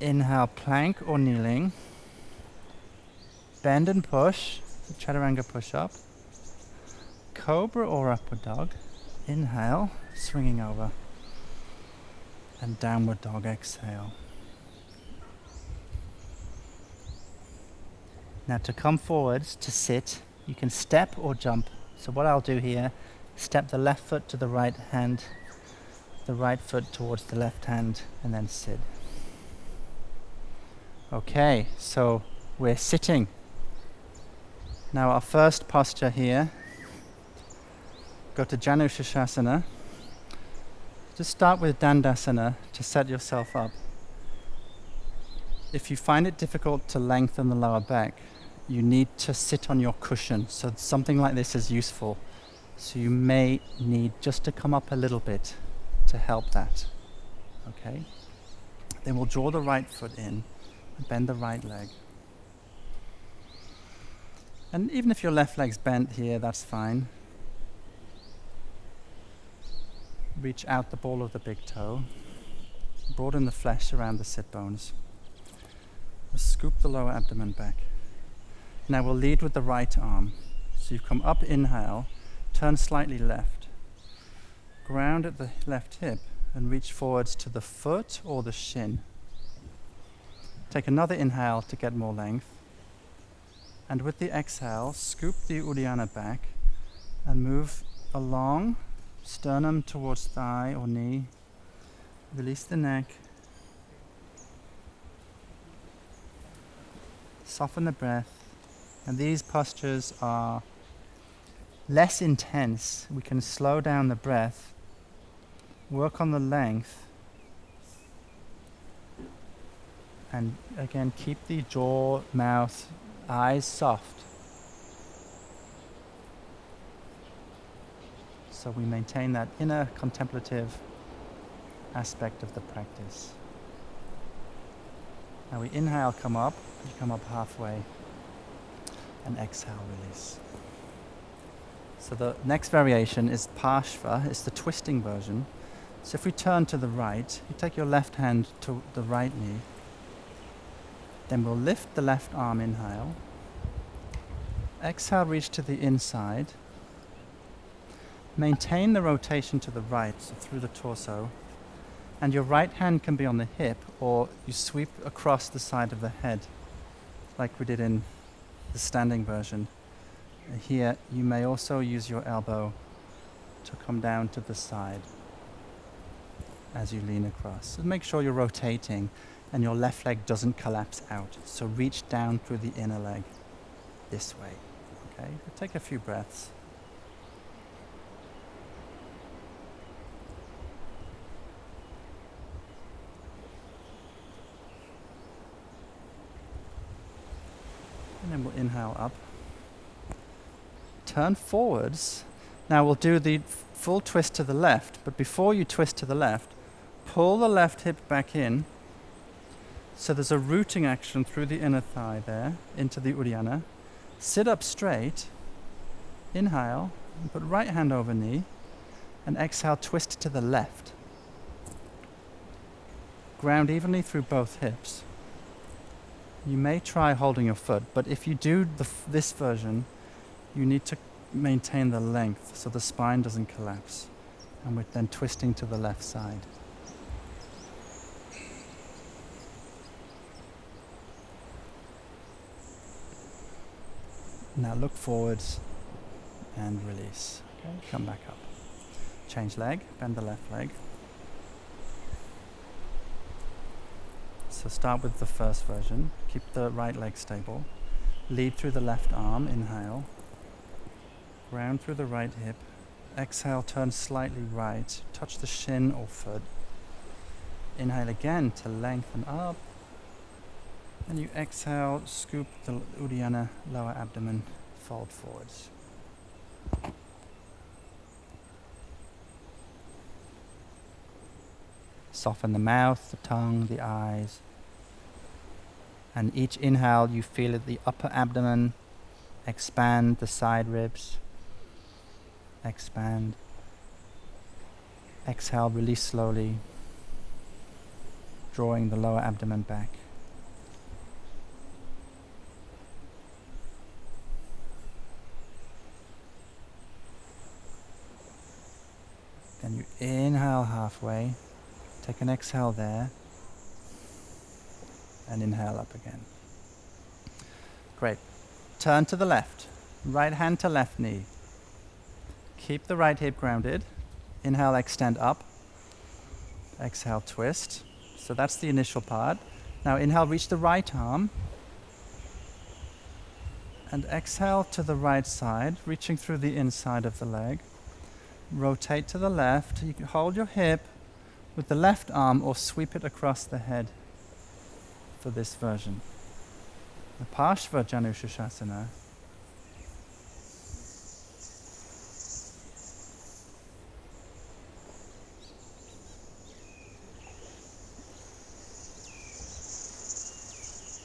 Inhale, plank or kneeling. Bend and push, chaturanga push-up. Cobra or upward dog. Inhale, swinging over. And downward dog, exhale. Now to come forwards, to sit, you can step or jump. So what I'll do here, step the left foot to the right hand, the right foot towards the left hand, and then sit. Okay, so we're sitting. Now our first posture here, go to Janu Sirsasana. Just start with Dandasana to set yourself up. If you find it difficult to lengthen the lower back, you need to sit on your cushion. So something like this is useful. So you may need just to come up a little bit to help that. Okay? Then we'll draw the right foot in and bend the right leg. And even if your left leg's bent here, that's fine. Reach out the ball of the big toe. Broaden the flesh around the sit bones. Scoop the lower abdomen back. Now we'll lead with the right arm. So you've come up, inhale, turn slightly left. Ground at the left hip and reach forwards to the foot or the shin. Take another inhale to get more length. And with the exhale, scoop the Uddiyana back and move along, sternum towards thigh or knee. Release the neck. Soften the breath. And these postures are less intense. We can slow down the breath, work on the length, and again keep the jaw, mouth, eyes soft. So we maintain that inner contemplative aspect of the practice. Now we inhale, come up, you come up halfway, and exhale, release. So the next variation is Parshva, it's the twisting version. So if we turn to the right, you take your left hand to the right knee, then we'll lift the left arm, inhale. Exhale, reach to the inside. Maintain the rotation to the right, so through the torso. And your right hand can be on the hip, or you sweep across the side of the head, like we did in the standing version. Here, you may also use your elbow to come down to the side as you lean across. So make sure you're rotating and your left leg doesn't collapse out. So reach down through the inner leg this way. Okay, take a few breaths. And then we'll inhale up. Turn forwards. Now we'll do the full twist to the left, but before you twist to the left, pull the left hip back in. So there's a rooting action through the inner thigh there, into the Uddiyana. Sit up straight. Inhale, and put right hand over knee, and exhale, twist to the left. Ground evenly through both hips. You may try holding your foot, but if you do this version, you need to maintain the length so the spine doesn't collapse. And we're then twisting to the left side. Now look forwards and release. Okay, come back up. Change leg, bend the left leg. So start with the first version. Keep the right leg stable. Lead through the left arm, inhale. Ground through the right hip. Exhale, turn slightly right. Touch the shin or foot. Inhale again to lengthen up. And you exhale, scoop the Uddiyana, lower abdomen, fold forwards. Soften the mouth, the tongue, the eyes. And each inhale, you feel the upper abdomen expand, the side ribs expand. Exhale, release slowly, drawing the lower abdomen back. Then you inhale halfway, take an exhale there, and inhale up again. Great. Turn to the left, right hand to left knee. Keep the right hip grounded. Inhale, extend up. Exhale, twist. So that's the initial part. Now inhale, reach the right arm. And exhale to the right side, reaching through the inside of the leg. Rotate to the left. You can hold your hip with the left arm or sweep it across the head for this version. The Parshva Janu Sirsasana.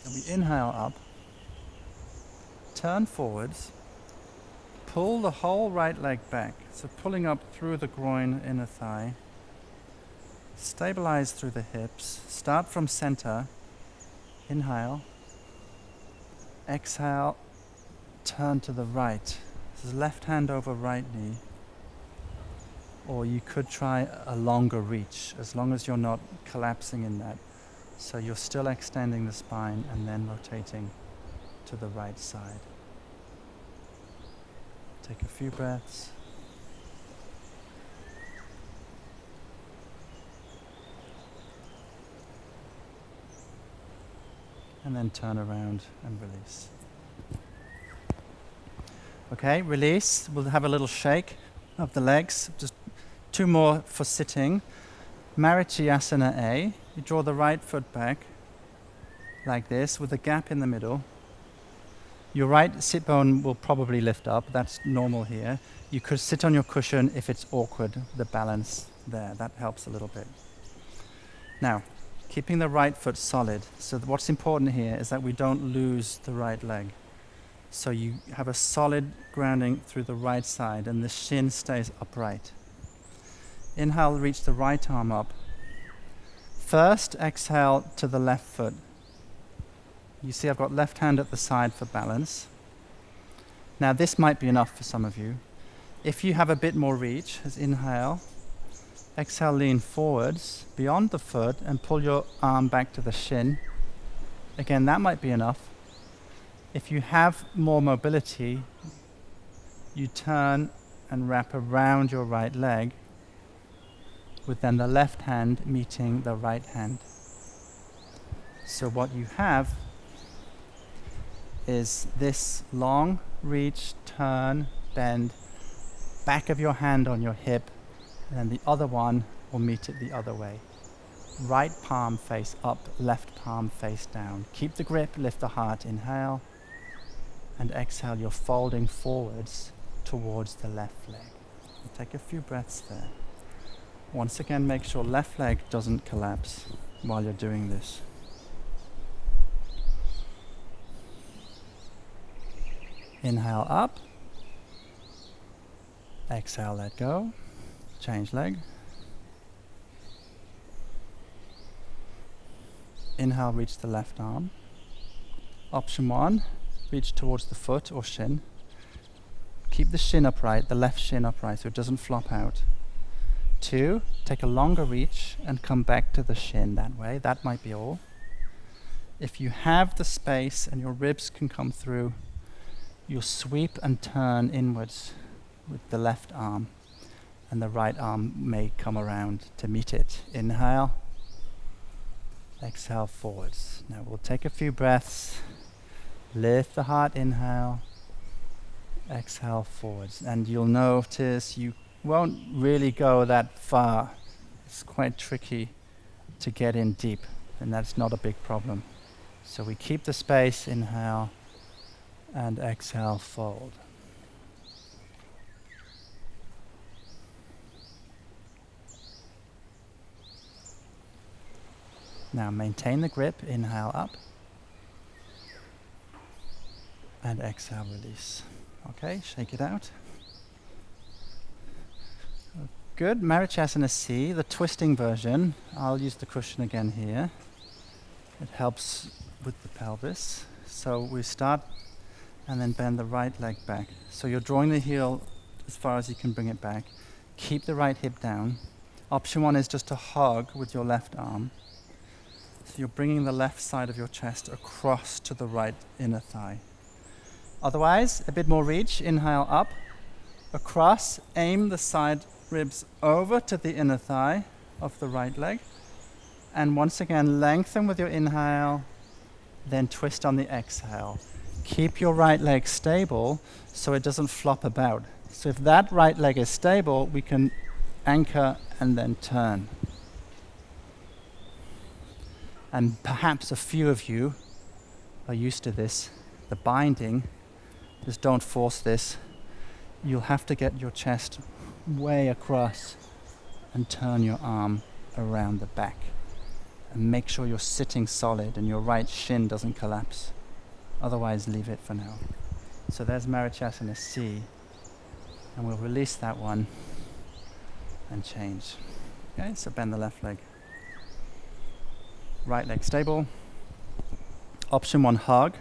And we inhale up, turn forwards, pull the whole right leg back, so pulling up through the groin, inner thigh. Stabilize through the hips. Start from center. Inhale. Exhale. Turn to the right. This is left hand over right knee. Or you could try a longer reach, as long as you're not collapsing in that. So you're still extending the spine and then rotating to the right side. Take a few breaths. And then turn around and release. Okay, release. We'll have a little shake of the legs. Just 2 more for sitting. Marichyasana A. You draw the right foot back like this with a gap in the middle. Your right sit bone will probably lift up. That's normal here. You could sit on your cushion if it's awkward, the balance there. That helps a little bit. Now, keeping the right foot solid. So what's important here is that we don't lose the right leg. So you have a solid grounding through the right side and the shin stays upright. Inhale, reach the right arm up. First, exhale to the left foot. You see I've got left hand at the side for balance. Now this might be enough for some of you. If you have a bit more reach, as inhale, exhale, lean forwards beyond the foot and pull your arm back to the shin. Again, that might be enough. If you have more mobility, you turn and wrap around your right leg, with then the left hand meeting the right hand. So what you have is this long reach, turn, bend, back of your hand on your hip, and then the other one will meet it the other way. Right palm face up, left palm face down. Keep the grip, lift the heart, inhale, and exhale, you're folding forwards towards the left leg. Take a few breaths there. Once again, make sure left leg doesn't collapse while you're doing this. Inhale up. Exhale, let go. Change leg. Inhale, reach the left arm. Option 1, reach towards the foot or shin. Keep the shin upright, the left shin upright, so it doesn't flop out. 2, take a longer reach and come back to the shin that way. That might be all. If you have the space and your ribs can come through, you'll sweep and turn inwards with the left arm, and the right arm may come around to meet it. Inhale, exhale forwards. Now we'll take a few breaths. Lift the heart, inhale, exhale forwards. And you'll notice you won't really go that far. It's quite tricky to get in deep, and that's not a big problem. So we keep the space, inhale, and exhale, fold. Now maintain the grip, inhale up, and exhale, release. Okay, shake it out. Good, Marichyasana C, the twisting version. I'll use the cushion again here. It helps with the pelvis. So we start and then bend the right leg back. So you're drawing the heel as far as you can bring it back. Keep the right hip down. Option 1 is just to hug with your left arm. So you're bringing the left side of your chest across to the right inner thigh. Otherwise, a bit more reach. Inhale up, across, aim the side ribs over to the inner thigh of the right leg. And once again, lengthen with your inhale, then twist on the exhale. Keep your right leg stable so it doesn't flop about. So if that right leg is stable, we can anchor and then turn. And perhaps a few of you are used to this, the binding. Just don't force this. You'll have to get your chest way across and turn your arm around the back. And make sure you're sitting solid and your right shin doesn't collapse. Otherwise, leave it for now. So there's Marichyasana C. And we'll release that one and change. Okay, so bend the left leg. Right leg stable. Option 1, hug.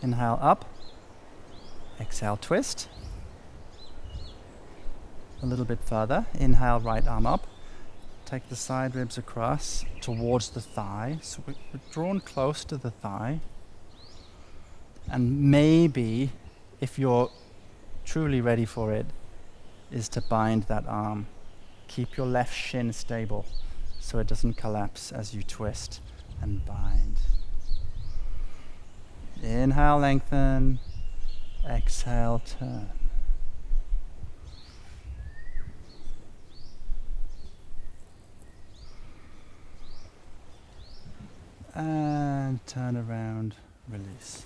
Inhale up. Exhale, twist. A little bit further. Inhale, right arm up. Take the side ribs across towards the thigh. So we're drawn close to the thigh. And maybe, if you're truly ready for it, is to bind that arm. Keep your left shin stable so it doesn't collapse as you twist and bind. Inhale, lengthen. Exhale, turn. And turn around, release.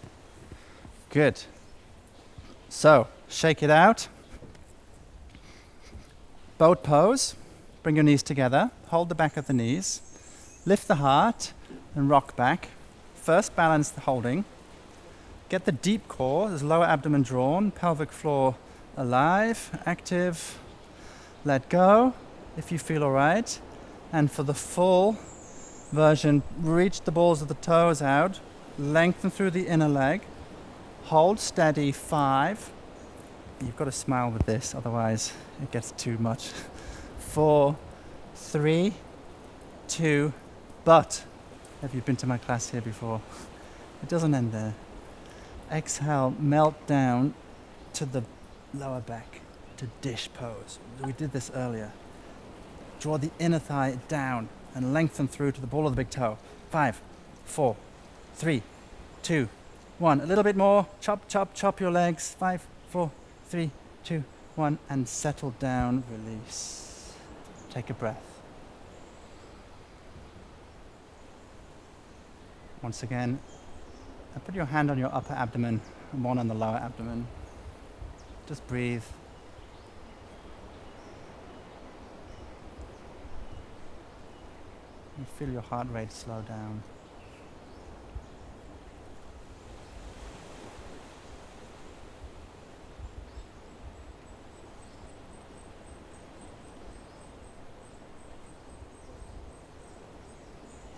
Good. So, shake it out. Boat pose. Bring your knees together. Hold the back of the knees. Lift the heart and rock back. First, balance the holding. Get the deep core. There's lower abdomen drawn, pelvic floor alive, active. Let go if you feel all right. And for the full version, reach the balls of the toes out. Lengthen through the inner leg. Hold steady, 5. You've got to smile with this, otherwise it gets too much. 4, 3, 2, but. Have you been to my class here before? It doesn't end there. Exhale, melt down to the lower back, to dish pose. We did this earlier. Draw the inner thigh down and lengthen through to the ball of the big toe. 5, 4, 3, 2, 1. A little bit more. Chop, chop, chop your legs. 5, 4, 3, 2, 1. And settle down, release. Take a breath. Once again, put your hand on your upper abdomen and one on the lower abdomen. Just breathe. You feel your heart rate slow down.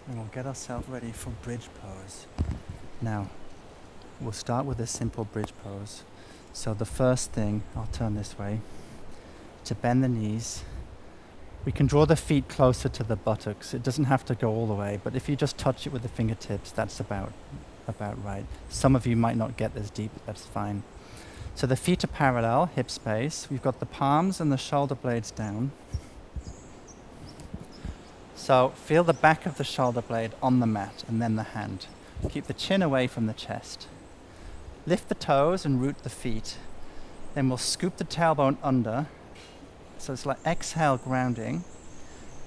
And we'll get ourselves ready for bridge pose. Now, we'll start with a simple bridge pose. So the first thing, I'll turn this way, to bend the knees. We can draw the feet closer to the buttocks. It doesn't have to go all the way, but if you just touch it with the fingertips, that's about right. Some of you might not get this deep, that's fine. So the feet are parallel, hip space. We've got the palms and the shoulder blades down. So feel the back of the shoulder blade on the mat and then the hand. Keep the chin away from the chest. Lift the toes and root the feet. Then we'll scoop the tailbone under. So it's like exhale, grounding.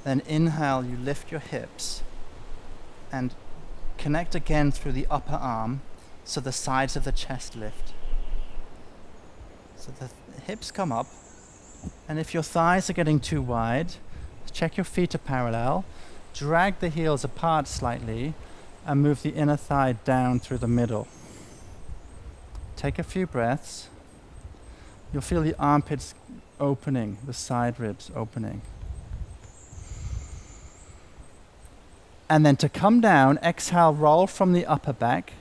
Then inhale, you lift your hips and connect again through the upper arm so the sides of the chest lift. So the hips come up. And if your thighs are getting too wide, check your feet are parallel. Drag the heels apart slightly and move the inner thigh down through the middle. Take a few breaths. You'll feel the armpits opening, the side ribs opening. And then to come down, exhale, roll from the upper back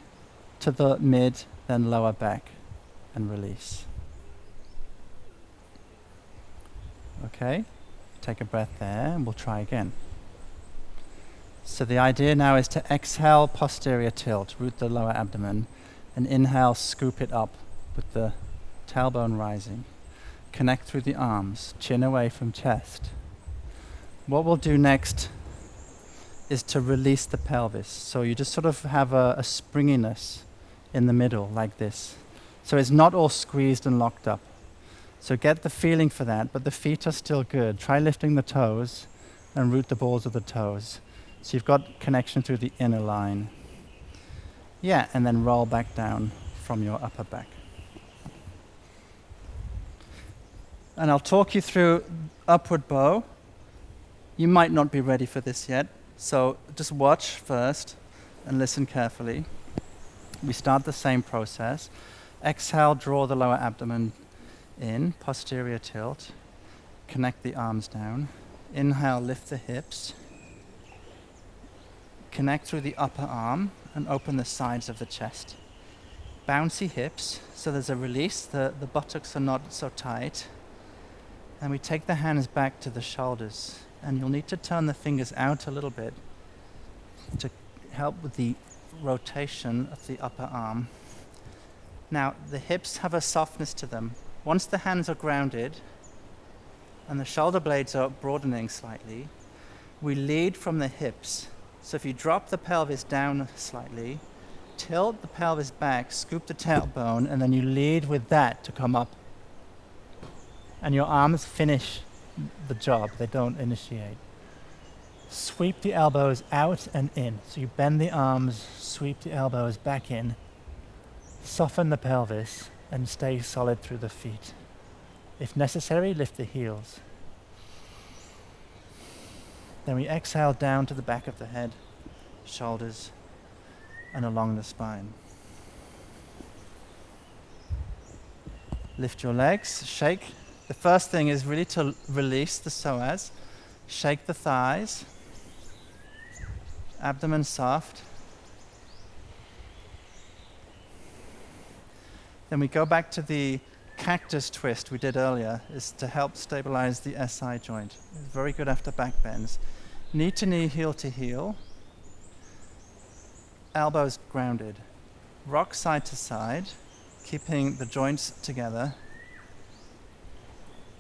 to the mid, then lower back, and release. Okay, take a breath there, and we'll try again. So the idea now is to exhale, posterior tilt, root the lower abdomen, and inhale, scoop it up with the tailbone rising. Connect through the arms, chin away from chest. What we'll do next is to release the pelvis. So you just sort of have a springiness in the middle, like this. So it's not all squeezed and locked up. So get the feeling for that, but the feet are still good. Try lifting the toes and root the balls of the toes. So you've got connection through the inner line. Yeah, and then roll back down from your upper back. And I'll talk you through upward bow. You might not be ready for this yet, so just watch first and listen carefully. We start the same process. Exhale, draw the lower abdomen in, posterior tilt. Connect the arms down. Inhale, lift the hips. Connect through the upper arm and open the sides of the chest. Bouncy hips, so there's a release. The buttocks are not so tight. And we take the hands back to the shoulders. And you'll need to turn the fingers out a little bit to help with the rotation of the upper arm. Now, the hips have a softness to them. Once the hands are grounded and the shoulder blades are broadening slightly, we lead from the hips. So if you drop the pelvis down slightly, tilt the pelvis back, scoop the tailbone, and then you lead with that to come up. And your arms finish the job, they don't initiate. Sweep the elbows out and in. So you bend the arms, sweep the elbows back in, soften the pelvis, and stay solid through the feet. If necessary, lift the heels. Then we exhale down to the back of the head, shoulders, and along the spine. Lift your legs, shake. The first thing is really to release the psoas. Shake the thighs. Abdomen soft. Then we go back to the cactus twist we did earlier, is to help stabilize the SI joint. It's very good after back bends. Knee to knee, heel to heel. Elbows grounded. Rock side to side, keeping the joints together.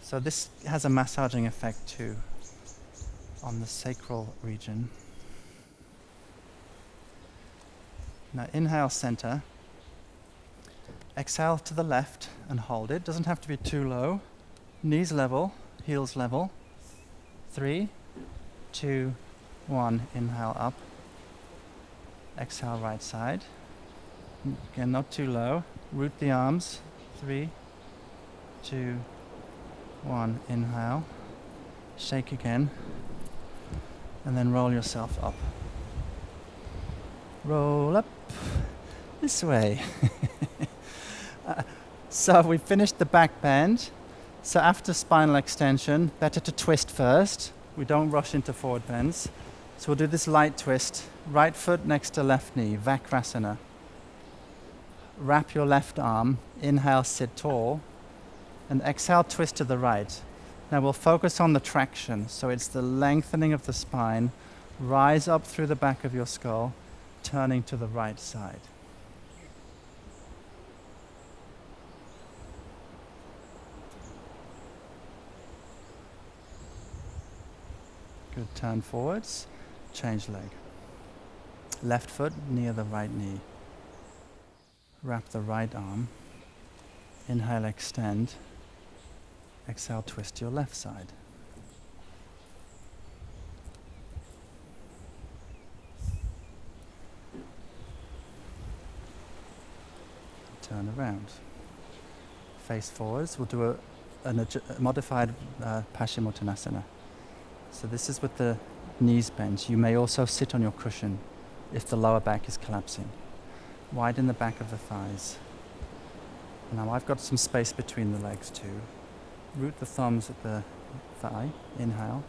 So this has a massaging effect too on the sacral region. Now inhale, center. Exhale to the left and hold it. Doesn't have to be too low. Knees level, heels level. 3, 2, 1. Inhale up. Exhale, right side. Again, not too low. Root the arms. 3, 2, 1. Inhale. Shake again. And then roll yourself up. Roll up. This way. So we finished the back bend. So after spinal extension, better to twist first. We don't rush into forward bends. So we'll do this light twist. Right foot next to left knee, Vrksasana. Wrap your left arm. Inhale, sit tall. And exhale, twist to the right. Now we'll focus on the traction. So it's the lengthening of the spine. Rise up through the back of your skull, turning to the right side. Good, turn forwards, change leg. Left foot near the right knee. Wrap the right arm. Inhale, extend. Exhale, twist your left side. Turn around. Face forwards. We'll do a modified Parsvakonasana. So this is with the knees bent. You may also sit on your cushion if the lower back is collapsing. Widen the back of the thighs. Now I've got some space between the legs too. Root the thumbs at the thigh. Inhale.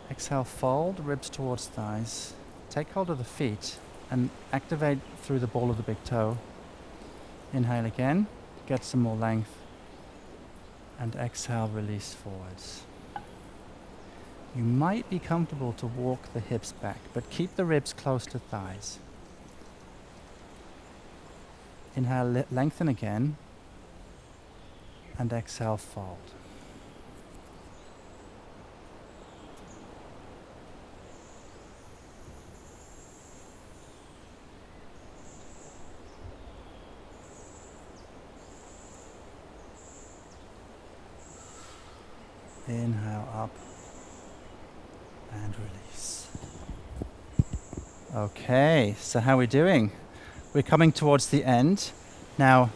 Exhale, fold, ribs towards thighs. Take hold of the feet and activate through the ball of the big toe. Inhale again, get some more length. And exhale, release forwards. You might be comfortable to walk the hips back, but keep the ribs close to thighs. Inhale, lengthen again. And exhale, fold. Inhale up and release. Okay, so how are we doing? We're coming towards the end. Now,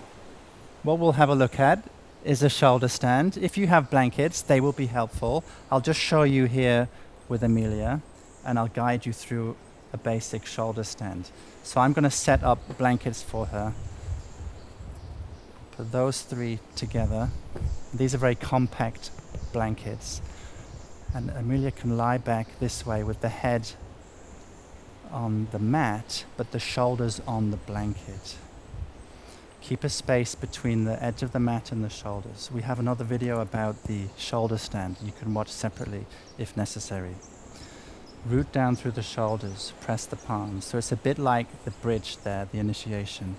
what we'll have a look at is a shoulder stand. If you have blankets, they will be helpful. I'll just show you here with Emilia, and I'll guide you through a basic shoulder stand. So I'm going to set up blankets for her. Put those three together. These are very compact blankets. And Emilia can lie back this way with the head on the mat, but the shoulders on the blanket. Keep a space between the edge of the mat and the shoulders. We have another video about the shoulder stand you can watch separately if necessary. Root down through the shoulders, press the palms. So it's a bit like the bridge there, the initiation.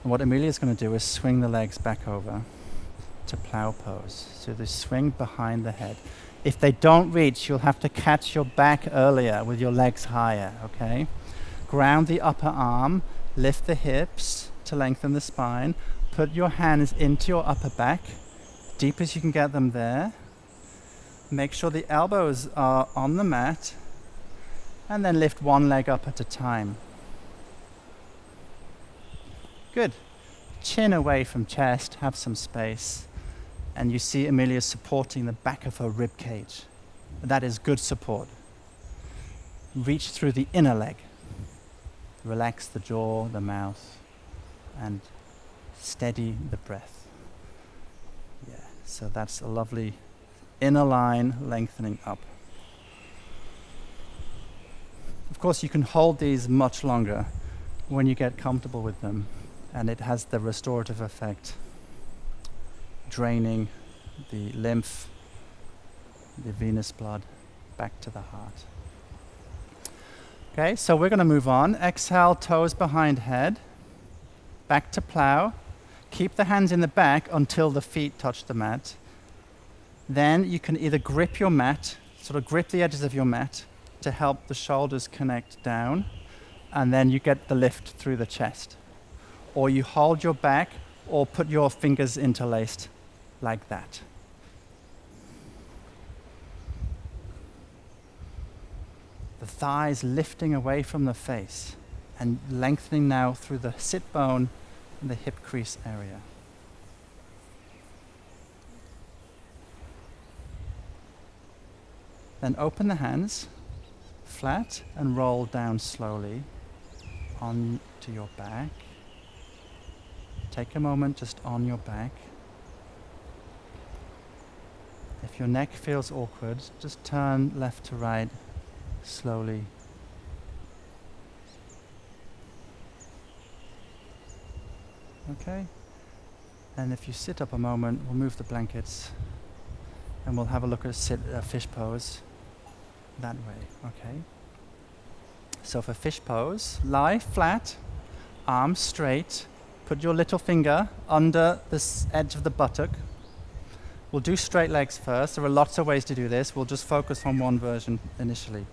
And what Emilia is going to do is swing the legs back over to plow pose. So they swing behind the head. If they don't reach, you'll have to catch your back earlier with your legs higher, okay? Ground the upper arm, Lift the hips to lengthen the spine. Put your hands into your upper back, deep as you can get them there. Make sure the elbows are on the mat, and then lift one leg up at a time. Good. Chin away from chest, have some space. And you see Emilia supporting the back of her rib cage. That is good support. Reach through the inner leg. Relax the jaw, the mouth, and steady the breath. Yeah, so that's a lovely inner line lengthening up. Of course, you can hold these much longer when you get comfortable with them, and it has the restorative effect, draining the lymph, the venous blood back to the heart. Okay, so we're going to move on. Exhale, toes behind head, back to plow. Keep the hands in the back until the feet touch the mat. Then you can either grip your mat, sort of grip the edges of your mat to help the shoulders connect down, and then you get the lift through the chest. Or you hold your back or put your fingers interlaced like that. The thighs lifting away from the face and lengthening now through the sit bone and the hip crease area. Then open the hands flat and roll down slowly onto your back. Take a moment just on your back. If your neck feels awkward, just turn left to right slowly. Okay? And if you sit up a moment, we'll move the blankets and we'll have a look at a fish pose that way. Okay? So for fish pose, lie flat, arms straight, put your little finger under this edge of the buttock. We'll do straight legs first. There are lots of ways to do this. We'll just focus on one version initially.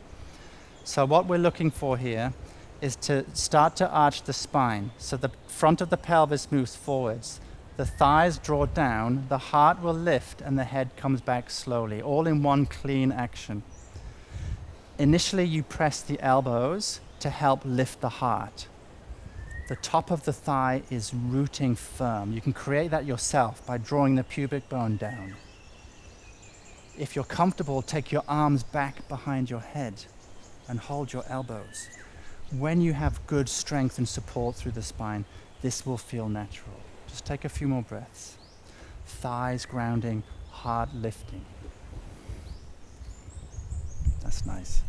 So what we're looking for here is to start to arch the spine. So the front of the pelvis moves forwards. The thighs draw down, the heart will lift, and the head comes back slowly, all in one clean action. Initially, you press the elbows to help lift the heart. The top of the thigh is rooting firm. You can create that yourself by drawing the pubic bone down. If you're comfortable, take your arms back behind your head and hold your elbows. When you have good strength and support through the spine, this will feel natural. Just take a few more breaths. Thighs grounding, heart lifting. That's nice.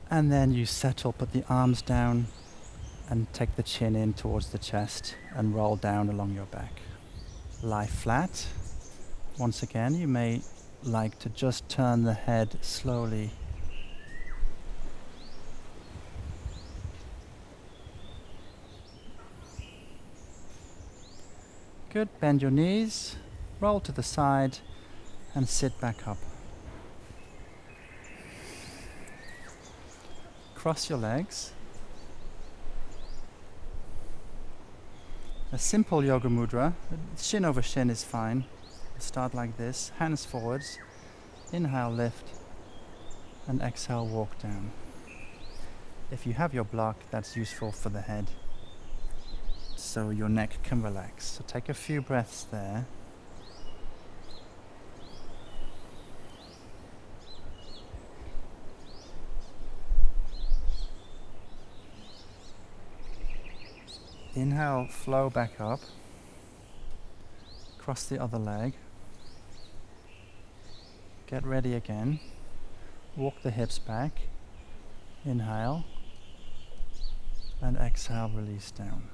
And then you settle, put the arms down and take the chin in towards the chest and roll down along your back. Lie flat. Once again, you may like to just turn the head slowly. Good. Bend your knees, roll to the side and sit back up. Cross your legs. A simple yoga mudra, shin over shin is fine. Start like this, hands forwards, inhale, lift, and exhale, walk down. If you have your block, that's useful for the head, so your neck can relax. So take a few breaths there. Inhale, flow back up, cross the other leg. Get ready again. Walk the hips back. Inhale. And exhale, release down.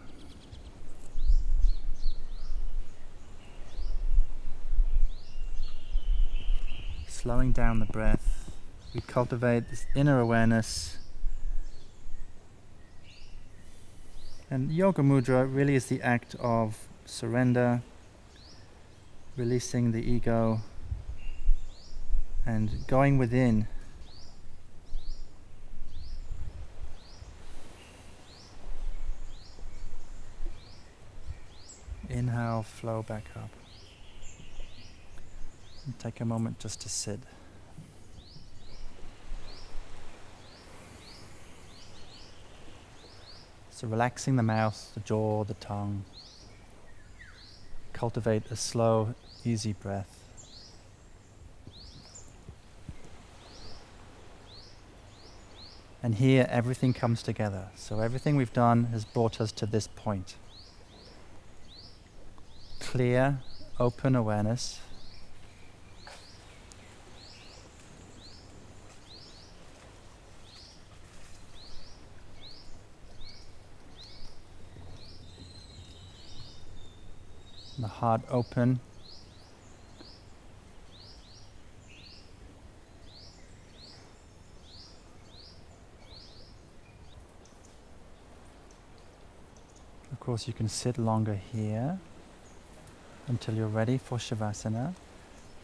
Slowing down the breath, we cultivate this inner awareness. And Yoga Mudra really is the act of surrender, releasing the ego, and going within Inhale, flow back up. And take a moment just to sit. So relaxing the mouth, the jaw, the tongue. Cultivate a slow, easy breath. And here everything comes together. So everything we've done has brought us to this point. Clear, open awareness. The heart open. Of course, you can sit longer here until you're ready for Shavasana.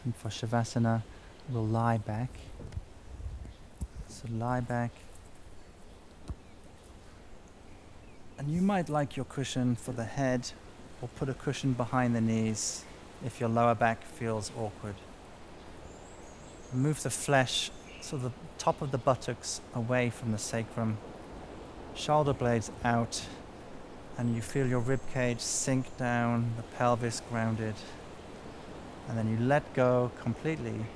And for Shavasana, we'll lie back. So lie back. And you might like your cushion for the head, or put a cushion behind the knees if your lower back feels awkward. Move the flesh, so the top of the buttocks away from the sacrum, shoulder blades out, and you feel your rib cage sink down, the pelvis grounded, and then you let go completely,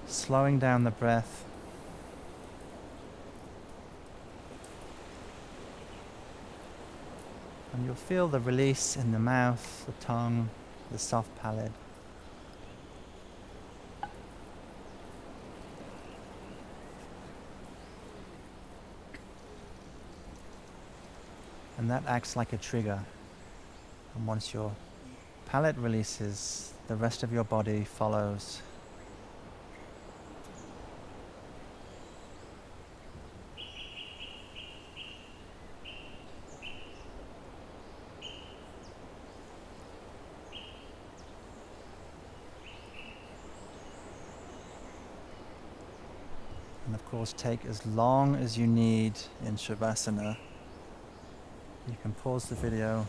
slowing down the breath. And you'll feel the release in the mouth, the tongue, the soft palate. And that acts like a trigger. And once your palate releases, the rest of your body follows. And of course, take as long as you need in Shavasana. You can pause the video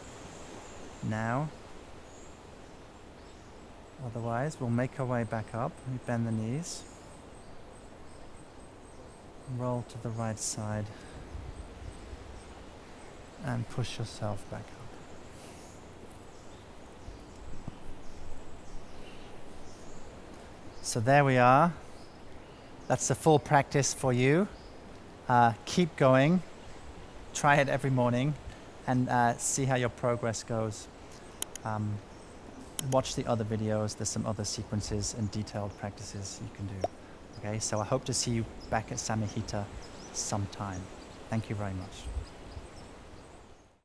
now. Otherwise, we'll make our way back up. We bend the knees. Roll to the right side. And push yourself back up. So there we are. That's the full practice for you. Keep going. Try it every morning and see how your progress goes. Watch the other videos. There's some other sequences and detailed practices you can do. Okay, so I hope to see you back at Samahita sometime. Thank you very much.